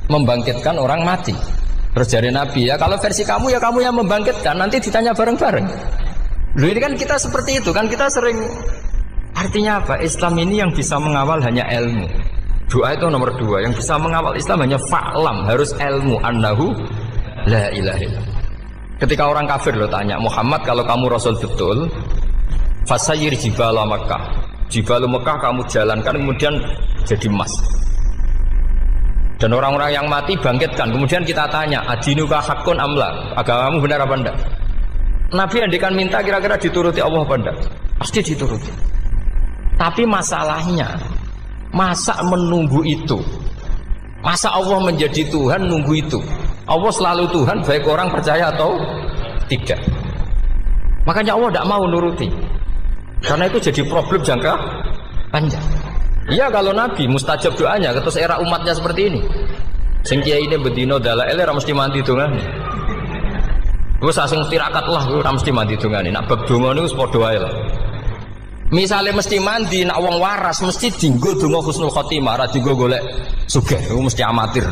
membangkitkan orang mati. Terus dari Nabi, ya kalau versi kamu ya kamu yang membangkitkan, nanti ditanya bareng-bareng. Loh, ini kan kita seperti itu kan, kita sering. Artinya apa? Islam ini yang bisa mengawal hanya ilmu. Doa itu nomor 2. Yang bisa mengawal Islam hanya fa'lam, harus ilmu annahu la ilaha illallah. Ketika orang kafir lo tanya, Muhammad kalau kamu Rasul betul, fasayyir jibala Makkah, jibala Makkah kamu jalankan kemudian jadi emas. Dan orang-orang yang mati bangkitkan. Kemudian kita tanya, adinuka hakun amla, agamamu benar apa enggak? Nabi andikan minta kira-kira dituruti Allah apa enggak? Pasti dituruti. Tapi masalahnya, masa menunggu itu? Masa Allah menjadi Tuhan nunggu itu? Allah selalu Tuhan baik orang percaya atau tidak. Makanya Allah tidak mau nuruti. Karena itu jadi problem jangka panjang. Iya kalau Nabi mustajab doanya, terus era umatnya seperti ini. Sing kiai ini bedino dalail ora mesti mandi dongan. Wis asing tirakat lah ora mesti mandi dongan. Nak bab donga niku padha wae lah. Misale mesti mandi, nak wong waras mesti dienggo donga husnul khotimah, ora dienggo golek sugih. Iku mesti amatir.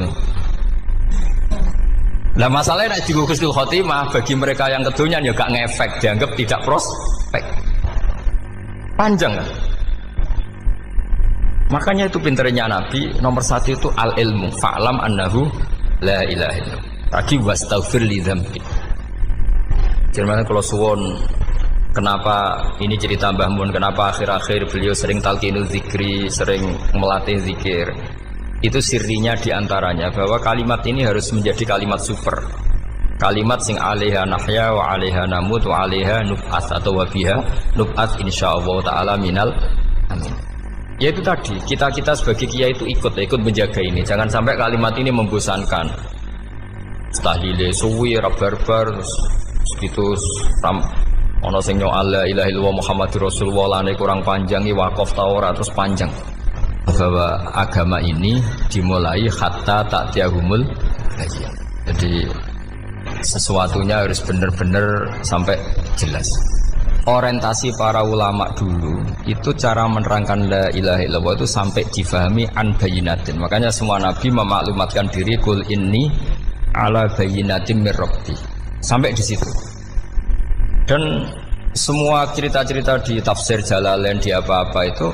Lah masalahnya nak dienggo husnul khotimah bagi mereka yang kedonyan ya gak ngefek, dianggap tidak prospek. Panjang kan? Makanya itu pinternya Nabi nomor 1 itu al-ilmu fa'lam annahu la ilaha illallah. Tadi wastaghfir li dzambi. Jadi kalau suwon kenapa ini cerita Mbah Mun, kenapa akhir-akhir beliau sering talqinul zikri, sering melatih zikir. Itu sirinya diantaranya bahwa kalimat ini harus menjadi kalimat super. Kalimat sing alaiha nahya wa alaiha namut wa alaiha nub'ats atau wa biha nub'ats insyaallah taala minal amin. Ya itu tadi, kita sebagai kiai itu ikut menjaga ini. Jangan sampai kalimat ini membosankan. Tahlile suwi barbar gitu ono sing nyo alla ilaha illallah Muhammadur Rasulullah lane kurang panjang iki wakaf ta ora terus panjang. Bahwa agama ini dimulai hatta ta'tiyahumul bayyinah. Jadi sesuatunya harus benar-benar sampai jelas. Orientasi para ulama dulu itu cara menerangkan la ilaha illallah itu sampai difahami an bayyinatin. Makanya semua nabi memaklumatkan diri kul inni ala bayyinatin mir rabbi. Sampai di situ. Dan semua cerita-cerita di tafsir Jalalain di apa-apa itu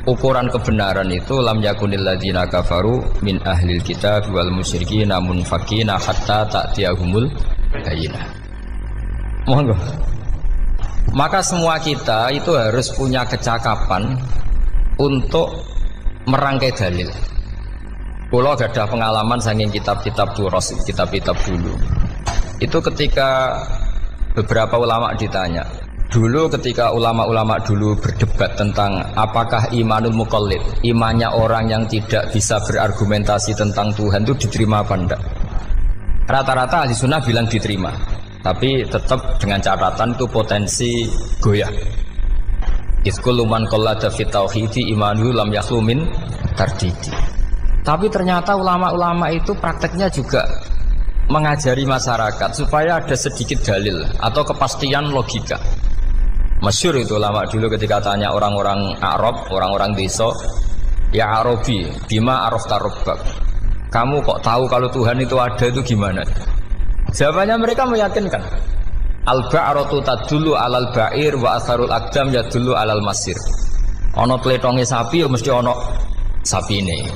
ukuran kebenaran itu lam yakunil ladzina kafaru min ahlil kitab wal musyrikin namun faqina hatta ta'tiyahumul bayyinah. Monggo. Maka semua kita itu harus punya kecakapan untuk merangkai dalil. Kalau ada pengalaman saking kitab-kitab duros, kitab-kitab dulu. Itu ketika beberapa ulama ditanya. Dulu ketika ulama-ulama dulu berdebat tentang apakah imanul muqallid, imannya orang yang tidak bisa berargumentasi tentang Tuhan itu diterima apa enggak? Rata-rata ahli sunnah bilang diterima, tapi tetap dengan catatan itu potensi goyah. Iskul man qallada fit tauhidi imanu lam yakhlu min tardidi. Tapi ternyata ulama-ulama itu prakteknya juga mengajari masyarakat supaya ada sedikit dalil atau kepastian logika. Masyhur itu ulama dulu ketika tanya orang-orang Arab, orang-orang desa, ya Arabi, bima arafta rabbak. Kamu kok tahu kalau Tuhan itu ada, itu gimana? Jawabannya mereka meyakinkan. Al-ba'ratu tadullu 'alal ba'ir wa asarul aqdam yadullu 'alal masir. Ana tletonge sapi ya mesti ana sapine.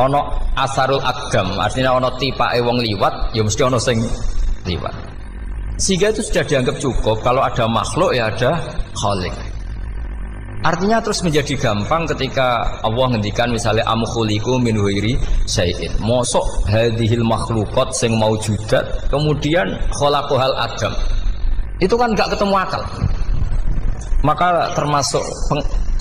Ana asarul aqdam, artinya ana tipake wong liwat ya mesti ana sing liwat. Sehingga itu sudah dianggap cukup kalau ada makhluk ya ada khalik. Artinya terus menjadi gampang ketika Allah ngendikan misalnya am khuliqu min ghairi syai'in. Mosok hadhil makhluqat sing maujudat kemudian khalaqahal adam. Itu kan enggak ketemu akal. Maka termasuk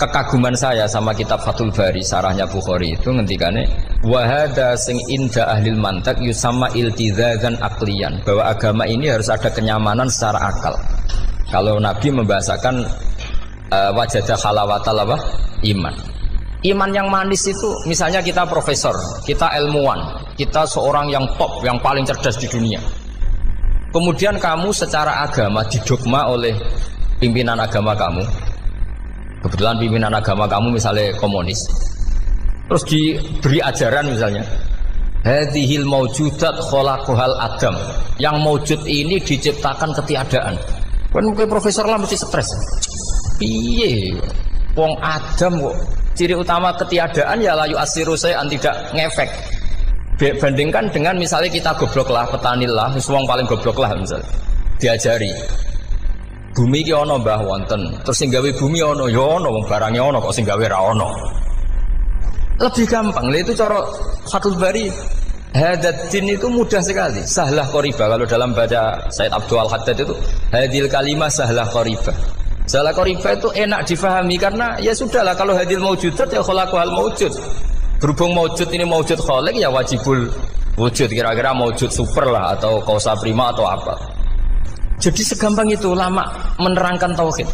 kekaguman saya sama kitab Fathul Bari sarahnya Bukhari itu ngendikane wa hadza sing inda ahlil mantak yusamma iltizazan aqliyan, bahwa agama ini harus ada kenyamanan secara akal. Kalau Nabi membahasakan wajadah halawatal apa? Iman. Iman yang manis itu misalnya kita profesor, kita ilmuwan, kita seorang yang top, yang paling cerdas di dunia. Kemudian kamu secara agama didogma oleh pimpinan agama kamu. Kebetulan pimpinan agama kamu misalnya komunis. Terus diberi ajaran misalnya hadhil maujudat khalaqahal adam. Yang maujud ini diciptakan ketiadaan. Kan mungkin profesor lah mesti stres. Piye wong Adam kok ciri utama ketiadaan ya layu asiru saya tidak ngefek. Bandingkan dengan misalnya kita goblok lah, petani lah, wong paling goblok lah misalnya diajari bumi ki ana mbah wonten, terus sing gawe bumi ana ya ana, wong barangnya ana kok sing gawe ra ana. Lebih gampang lha itu cara Fathul Bari. Hadatin itu mudah sekali, sahlah qoriba. Kalau dalam baca Said Abdul Al-Haddad itu hadil kalimah sahlah qoriba. Salah qoriba itu enak difahami karena ya sudahlah kalau hadil maujudat ya khalaqahal maujud. Berhubung maujud ini maujud khaliq ya wajibul wujud, kira-kira maujud super lah atau kausa prima atau apa. Jadi segampang itu ulama menerangkan tauhid.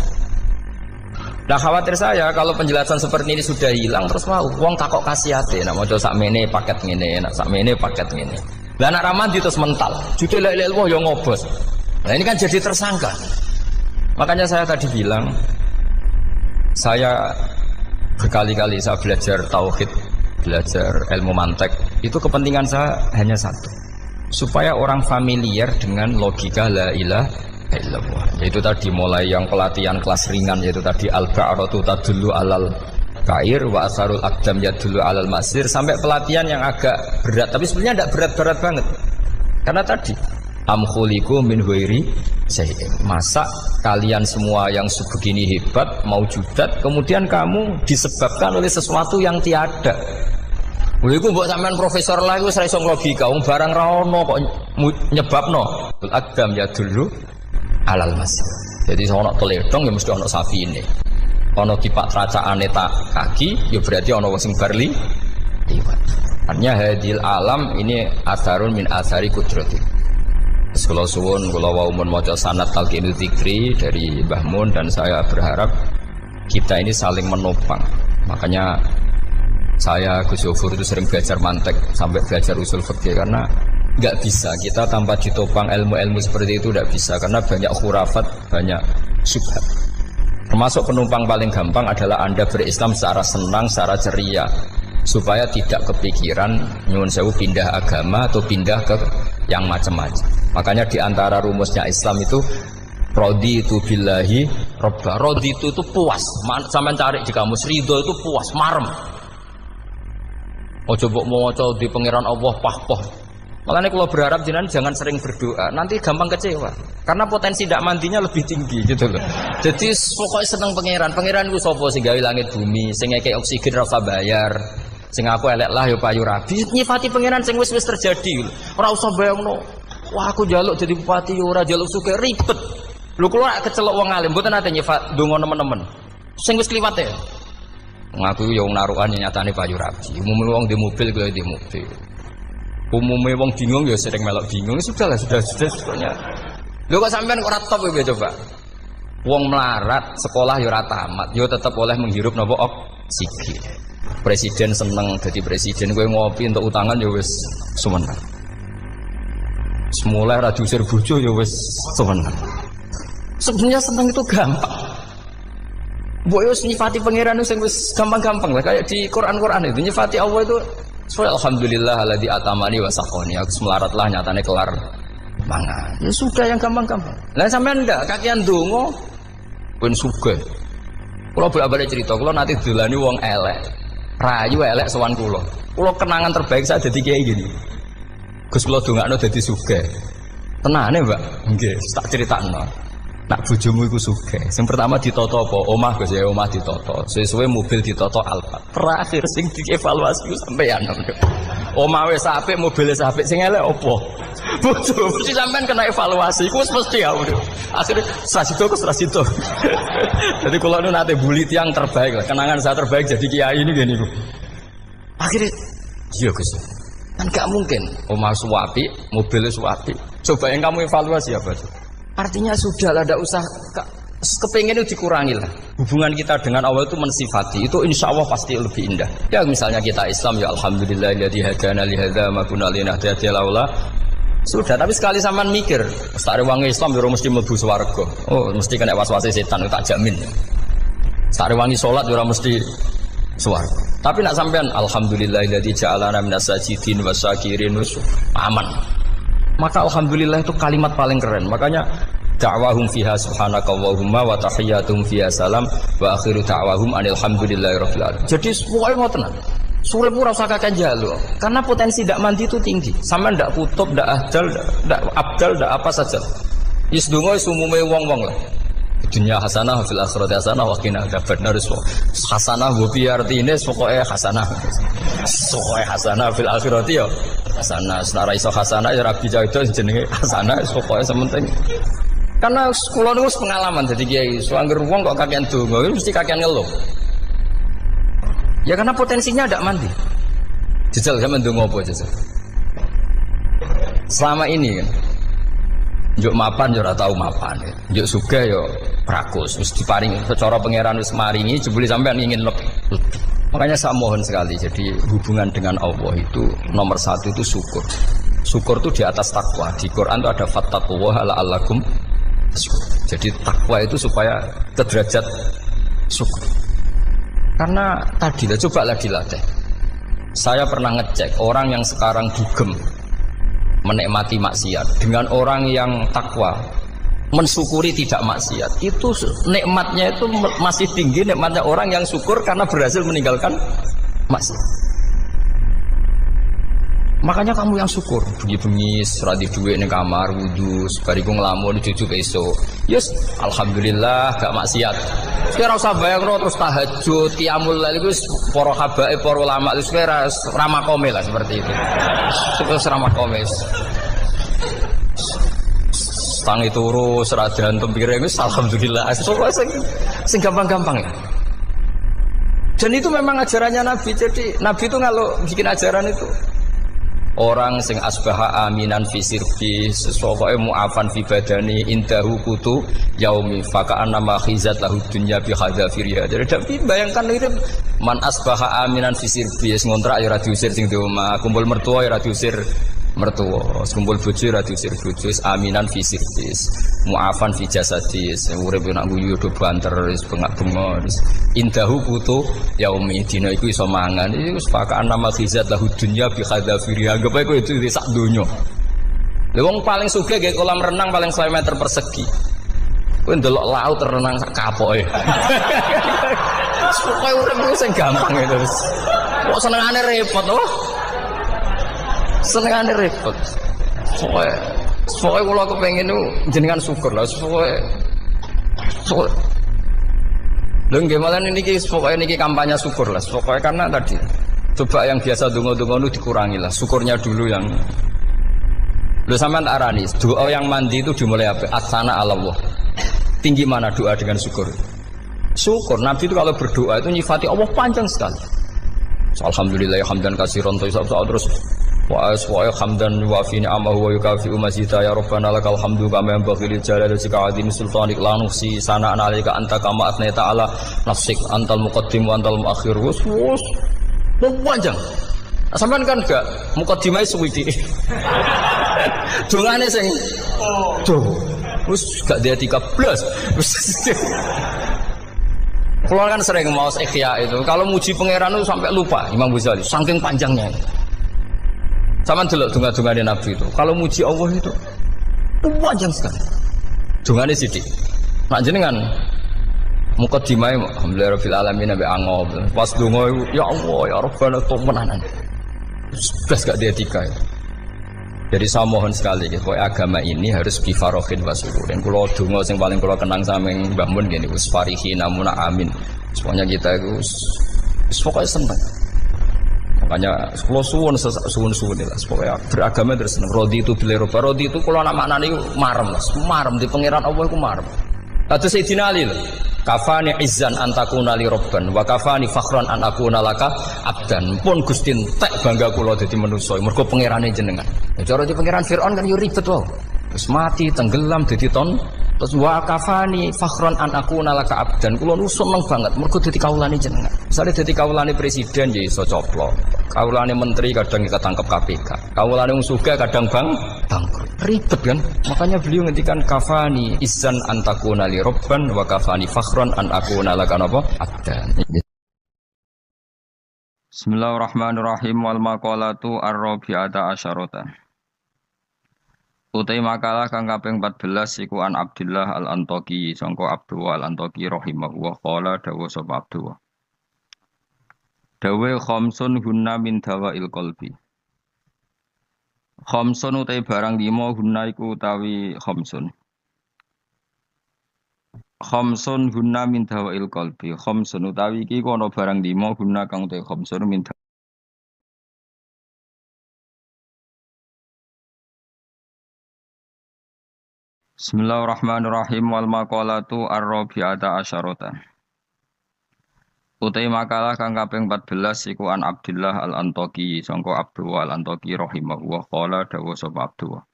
Nah khawatir saya kalau penjelasan seperti ini sudah hilang terus mau wong takok kasihate nak maca sakmene paket ngene, nak sakmene paket ngene. Lah anak ramadi terus mental. Judul la ilaha illallah ya ngobos. Nah ini kan jadi tersangka. Makanya saya tadi bilang saya berkali-kali saya belajar tauhid, belajar ilmu mantek. Itu kepentingan saya hanya satu. Supaya orang familiar dengan logika la ilaha illallah. Yaitu tadi mulai yang pelatihan kelas ringan yaitu tadi al-ba'ratu tadullu alal kair wa asarul aqdam yadullu alal masir sampai pelatihan yang agak berat tapi sebenarnya tidak berat-berat banget. Karena tadi am khuliqu min ghairi syai'in. Masa kalian semua yang sebegini hebat maujudat kemudian kamu disebabkan oleh sesuatu yang tiada. Lha iku mbok sampean profesor lah iku wis ra iso logika, wong barang ra ono kok nyebabno. Al-aqdam yadullu alal masir. Jadi ono teledong ya mesti ono sapi ini. Ono tipak tracakane tak kaki ya berarti ono sing barli liwat. Artinya hadil alam ini asarun min asari kudrati. Sekolah suwun kula wau mun maca sanad talqinul dzikri dari Mbah Mun dan saya berharap kita ini saling menopang. Makanya saya Gus Yofur itu sering belajar mantek sampai belajar usul fikih karena nggak bisa kita tanpa ditopang ilmu-ilmu seperti itu tidak bisa karena banyak khurafat, banyak syubhat. Termasuk penumpang paling gampang adalah Anda berislam secara senang, secara ceria supaya tidak kepikiran nyuwun sewu pindah agama atau pindah ke yang macam-macam. Makanya diantara rumusnya Islam itu raditu billahi robba. Raditu itu puas. Sampeyan cari di kamus ridho itu puas, marem. Ojo mbok maca di pangeran Allah pah-pah. Makanya kalau berharap jenengan jangan sering berdoa, nanti gampang kecewa. Karena potensi tidak mandinya lebih tinggi gitu loh. Jadi pokoknya seneng pangeran itu sapa sing gawe langit bumi, sing ngekek oksigen ora usah bayar. Sing aku elek lah ya payu rabi. Nyifati pangeran sing wis terjadi. Ora usah bayangno. Wah aku njaluk jadi bupati ya ora njaluk sugih ribet. Lho kula kecelok wong alim mboten nate nyifat donga nemen-nemen. Sing wis kliwat ya. Ngaku ya wong narukan nyatane payu rabi. Umume wong di mobil kaya di mobil. Umume wong bingung ya sering melok bingung. Sudah sebetulnya. Lho kok sampean ora top ya coba. Wong melarat sekolah ya ora tamat, ya tetep oleh menghirup napa oksigen. Presiden seneng jadi presiden, kowe ngopi untuk utangan ya wis semenang. Semula ra diusir bojo ya wis semenang. Sebenarnya seneng itu gampang. Mbok yo nyifati pangeran sing wis gampang-gampang lah kayak di Quran itu nyifati Allah itu alhamdulillah alladzi atamani wa saqani. Aku melarat lah nyatane kelar mangan. Ya sudah yang gampang-gampang. Lah sampean ndak kakean donga ben sugih. Kula bolak-balik cerita, kula nanti dolani wong elek. Rayu elek sowan kula. Kula kenangan terbaik saya dadi kiai gini. Gus kula dongakno dadi sugih. Tenane, Mbak. Nggih, tak critakno. Nak bojomu iku sugih. Sing pertama ditata apa? Omah Gus ya, omah ditata. Sesuwe mobil ditata Alphard. Terakhir sing dievaluasi ku sampeyan. Omah wis apik, mobil wis apik, sing elek apa? Bojo, mesti sampean kena evaluasi. Iku wis mesti ya. Akhire strasito. Jadi kula nu nate bully tiyang terbaik lah. Kenangan saya terbaik jadi kiai ini gini ku. Akhirnya iya Gus. Kan gak mungkin omah suwapi, mobil suwapi. Coba yang kamu evaluasi apa? Artinya sudah lah, tidak usah kepengen itu dikurangi lah. Hubungan kita dengan Allah itu mensifati, itu insya Allah pasti lebih indah. Ya misalnya kita Islam, ya alhamdulillahilladzi hadana li hadza ma kunna linahtadiya laula. Sudah, tapi sekali sampean mikir, Ustaz wangi Islam yo mesti mlebu swarga. Oh, mesti kena was-wase setan, tak jamin. Ustaz wangi salat yo mesti swarga. Tapi nak sampean alhamdulillahilladzi ja'alana minas sajidin wasyakirin aman. Maka alhamdulillah itu kalimat paling keren. Makanya da'wahum fiha subhanakallahumma wa tahiyyatuhum fiha salam wa akhiru da'wahum alhamdulillahirabbil alamin. Jadi semuanya mau tenang. Surip ora usah kakek njaluk. Karena potensi ndak mandi itu tinggi. Sampean ndak kutub, ndak ahdal, ndak abdal, ndak apa saja. Wis donga wis umume wong-wong lah. Dunya hasanah fil akhirati hasanah wa qina adzabannar. Hasanah bu pi artine pokoke hasanah. Pokoke hasanah fil akhirati ya hasanah. Senara iso hasanah ya rabi jauh jenenge hasanah pokoke sementing. Karena kula niku pengalaman dadi kiai, suangger wong kok kakean donga mesti kakean ngeluh. Ya karena potensinya ndak mandi. Jajal sampean ndonga apa jajal? Selama ini kan njuk mapan yo ora tau mapan. Njuk sugih yo prakus, wis diparingi secara pangeran wis maringi jebule sampean ingin lebih. Makanya saya mohon sekali, jadi hubungan dengan Allah itu nomor satu itu syukur. Syukur itu di atas takwa. Di Quran itu ada fattaqullaha la'allakum tashkurun. Jadi takwa itu supaya ke derajat syukur. Karena tadilah cobalah dilatih. Saya pernah ngecek orang yang sekarang dugem menikmati maksiat dengan orang yang takwa mensyukuri tidak maksiat, itu nikmatnya itu masih tinggi nikmatnya orang yang syukur karena berhasil meninggalkan maksiat. Makanya kamu yang syukur, bengi-bengi seradi duit ning kamar wudu, bariku ngelamun cucu esuk. Yes, alhamdulillah gak maksiat. Kira usah bayangno terus tahajud, qiyamul lail wis para habaib, para ulama wis ramakome lah seperti itu. Terus ramakome. Tangi turu seradan tempire wis alhamdulillah. Sing gampang-gampang ya. Dan itu memang ajarannya Nabi. Jadi Nabi itu kalau bikin ajaran itu orang sing asbaha aminan fi sirbi sesuai mu'afan fi badani indahu kutu yaumi faka'an nama khizat lahu dunya bi hadzafiriya. Jadi tapi bayangkan itu man asbaha aminan fi sirbi ngontrak ya ora diusir sing di omah, kumpul mertua ya ora diusir mertua, kumpul bojo ora diusir bojo, aminan fi sirbi mu'afan fi jasadis urip nak guyu do banter wis bengak-bengok indahu kutu yaumi dina iku iso mangan iki wis faka'an nama khizat lahu dunya bi hadzafiriya. Anggap ae itu di sak donya. Lha wong paling sugih nggih kolam renang paling 100 meter persegi. Kowe ndelok laut renang sak kapoke. Pokoke urip ku sing gampang itu wis. Kok senengane repot loh. Senengane repot. Pokoknya kalau aku pengen itu jenengan syukur lah. Pokoknya lho nggih malah niki pokoknya niki kampanye syukur lah. Pokoknya karena tadi coba yang biasa donga-donga itu dikurangi lah. Syukurnya dulu yang lho sampean arani doa yang mandi itu dimulai apa? Asana Allah. Tinggi mana doa dengan syukur? Syukur Nabi itu kalau berdoa itu nyifati Allah panjang sekali. Alhamdulillah hamdan katsiran terus wa hamdan wa fi ni'amahu wa yukafi'u mazida ya rabbana lakal hamdu kama yanbaghi lil jalali wa azim sultanik la nuhsi sana'an 'alaika anta kama athnayta 'ala nafsik antal muqaddim wa antal muakhir wus panjang. Sampean kan gak muqaddimah suwiti. Dongane sing wis gak dia 13. Kalau kan sering maos ikhya itu, kalau muji pangeran itu sampai lupa Imam Ghazali, saking panjangnya. Sama dulu dunga-dungane Nabi itu. Kalau muji Allah itu panjang sekali. Dungane sithik. Nak jenengan muqaddimah alhamdulillah rabbil alamin nabi angob. Pas donga ya Allah ya Rabbana temenanan. Sudah gak dia tiga. Jadi saya mohon sekali, agama ini harus bifarohin wa syukurin. Kalau donga yang paling kalau kenang sama Mbah Mun gini, usfarihi namuna amin. Semuanya kita itu, pokoknya senang. Makanya kalau suwun lah, pokoknya beragama terus senang. Rodi itu bila rodi itu kalau anak maknanya marem di pangeran Allah itu marem. Kata Sayyidina Ali loh, kafani izzan antakuna li robban, wa kafani fakhran an akuna laka abdan. Pun Gusti entek bangga kula dadi manusa, mergo pangerane jenengan. Cara di pangeran Firaun kan yo ribet wae. Terus mati, tenggelam dadi ton. Terus wa kafani fakhran an akuna laka abdan. Kula nu seneng banget mergo dadi kawulane jenengan. Misale dadi kawulane presiden ya iso coplok. Kawulane menteri kadang ketangkep KPK. Kawulane wong sugih kadang bangkrut. Ribet kan? Makanya beliau ngendikan kafani izzan antakuna li robban wa kafani fakhran an akuna laka napa abdan. Bismillahirrahmanirrahim wal maqalatu ar-rabi'ata asyarata. Utai makalah kang kaping 14 iku an Abdullah al-Antaqi sangka Abdullah al-Antaqi rahimahullah qala dawa sapa Abdullah. Dawe khamsun hunna min dawail qalbi. Khamsun utai barang 5 hunna iku utawi khamsun. Khamsun hunna min dawail qalbi. Khamsun utawi iki kono barang 5 hunna kang utai khamsun min Bismillahirrahmanirrahim wal maqalatu ar-rabi'ata asyarata. Utai makalah kang kaping 14 iku an Abdullah al-Antaqi sangka Abdullah al-Antaqi rahimahullah qala dawa sapa Abdullah.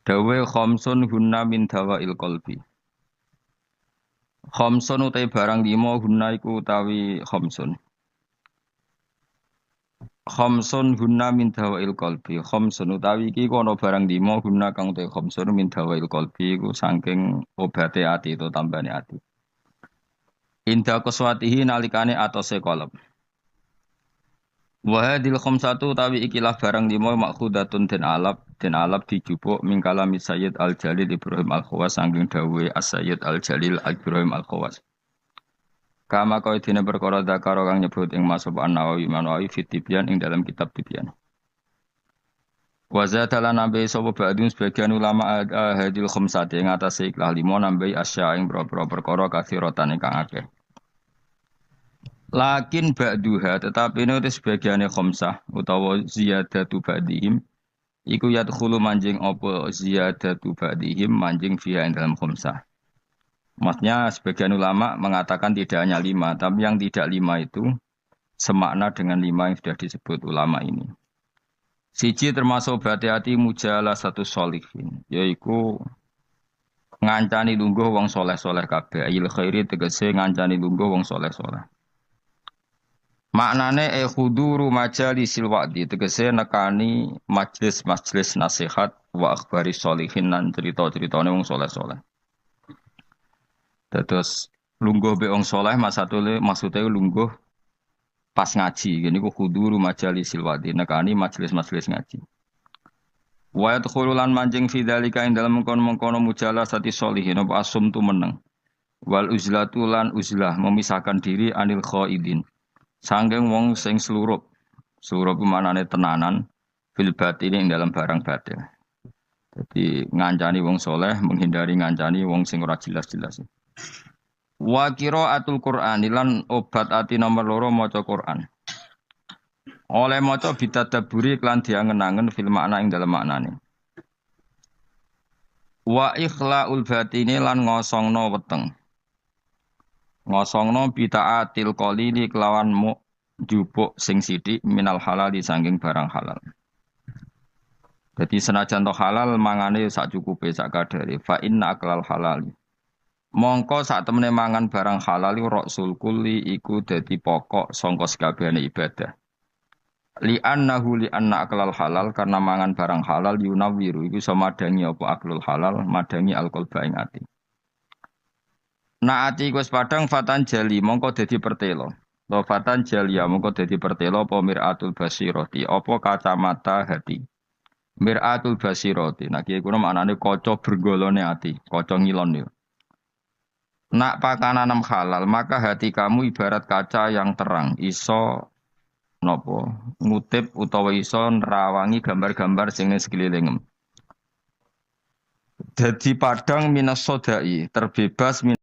Dawe khamsun hunna min dawail qalbi. Khamsun utai barang 5 hunna iku utawi khamsun. Khamsun hunna min dawail qalbi. Khamsun utawi iki kono barang 5 hunna kang utai khamsun min dawail qalbi iku saking obate ati itu tambane ati. Inda kuswatihi nalikane atose kolom. Wa hadil khamsatu utawi ikilah barang 5 makhudatun den alap dijupuk mingkalami Sayyid Al-Jalil Ibrahim Al-Khawas saking dawuhe As-Sayyid Al-Jalil Ibrahim Al-Khawas. Kama kau dina perkara dakaro kang nyebut ing Mas An-Nawawi fit Tibyan ing dalam kitab Tibyan. Wa zatalan nambe sapa ba'dun sebagian ulama hadil khamsati ing atase ikhlas 5 nambe asya ing boro-boro perkara kathiratan ingkang akeh. Lakin ba'duha tetapi ini sebagiane khamsah utawa ziyadatu ba'dihim iku yadkhulu manjing apa ziyadatu ba'dihim manjing fiha ing dalam khamsah. Maksudnya sebagian ulama mengatakan tidak hanya 5, tapi yang tidak 5 itu semakna dengan 5 yang sudah disebut ulama ini. Siji termasuk berhati-hati mujalah satu sholihin, yaitu ngancani lungguh wong soleh-soleh kabeh, ayil khairi tegese ngancani lungguh wong soleh-soleh. Maknane khuduru majalisil wa'di tegese nekani majlis-majlis nasihat wa akhbari sholihin lan cerita-ceritane wong soleh-soleh. Terus lungguh be wong soleh maksudnya lungguh pas ngaji, gini ku khuduru majalisil wa'di nekani majlis-majlis ngaji. Wa yadkhululan manjing fi dzalika ing dalem mengkono-mengkono mujalasati sholihin apa asum tu meneng. Wal uzlatu lan uzlah memisahkan diri anil khaidin. Sangking wong sing slurup. Slurup manane tenanan fil batin ing dalam barang batin. Jadi ngancani wong soleh, menghindari ngancani wong sing ora jelas-jelas. Wa qiraatul Qur'an lan obat ati nomor loro maca Qur'an. Oleh maca bitadabburi klan diangen-angen fil makna ing dalam maknane. Wa ikhlaul batini lan ngosongno weteng. Ngosongno bitaatil qalili kelawan mu jupuk sing sithik minal halal disangking barang halal. Jadi senajan to halal mangane sak cukupe sak kadare fa inna aklal halal. Mongko sak temene mangan barang halal rasul kulli iku dadi pokok sangka sakabehane ibadah. Li annahu li anna aklal halal karena mangan barang halal yunawiru iku iso madangi apa aklul halal madangi alqalba ing ati. Naati iku wis padang fatan jali mongko dadi pertelo. Lo fatan jalia mongko dadi pertelo apa miratul basirati apa kacamata hati. Miratul basirati. Nah kiye kuwi maknane kaca bergolone ati, kaca ngilon yo. Nak pakananam halal maka hati kamu ibarat kaca yang terang, iso nopo ngutip utawa iso nerawangi gambar-gambar sing ning sekelilingem. Dadi padang minas sodai, terbebas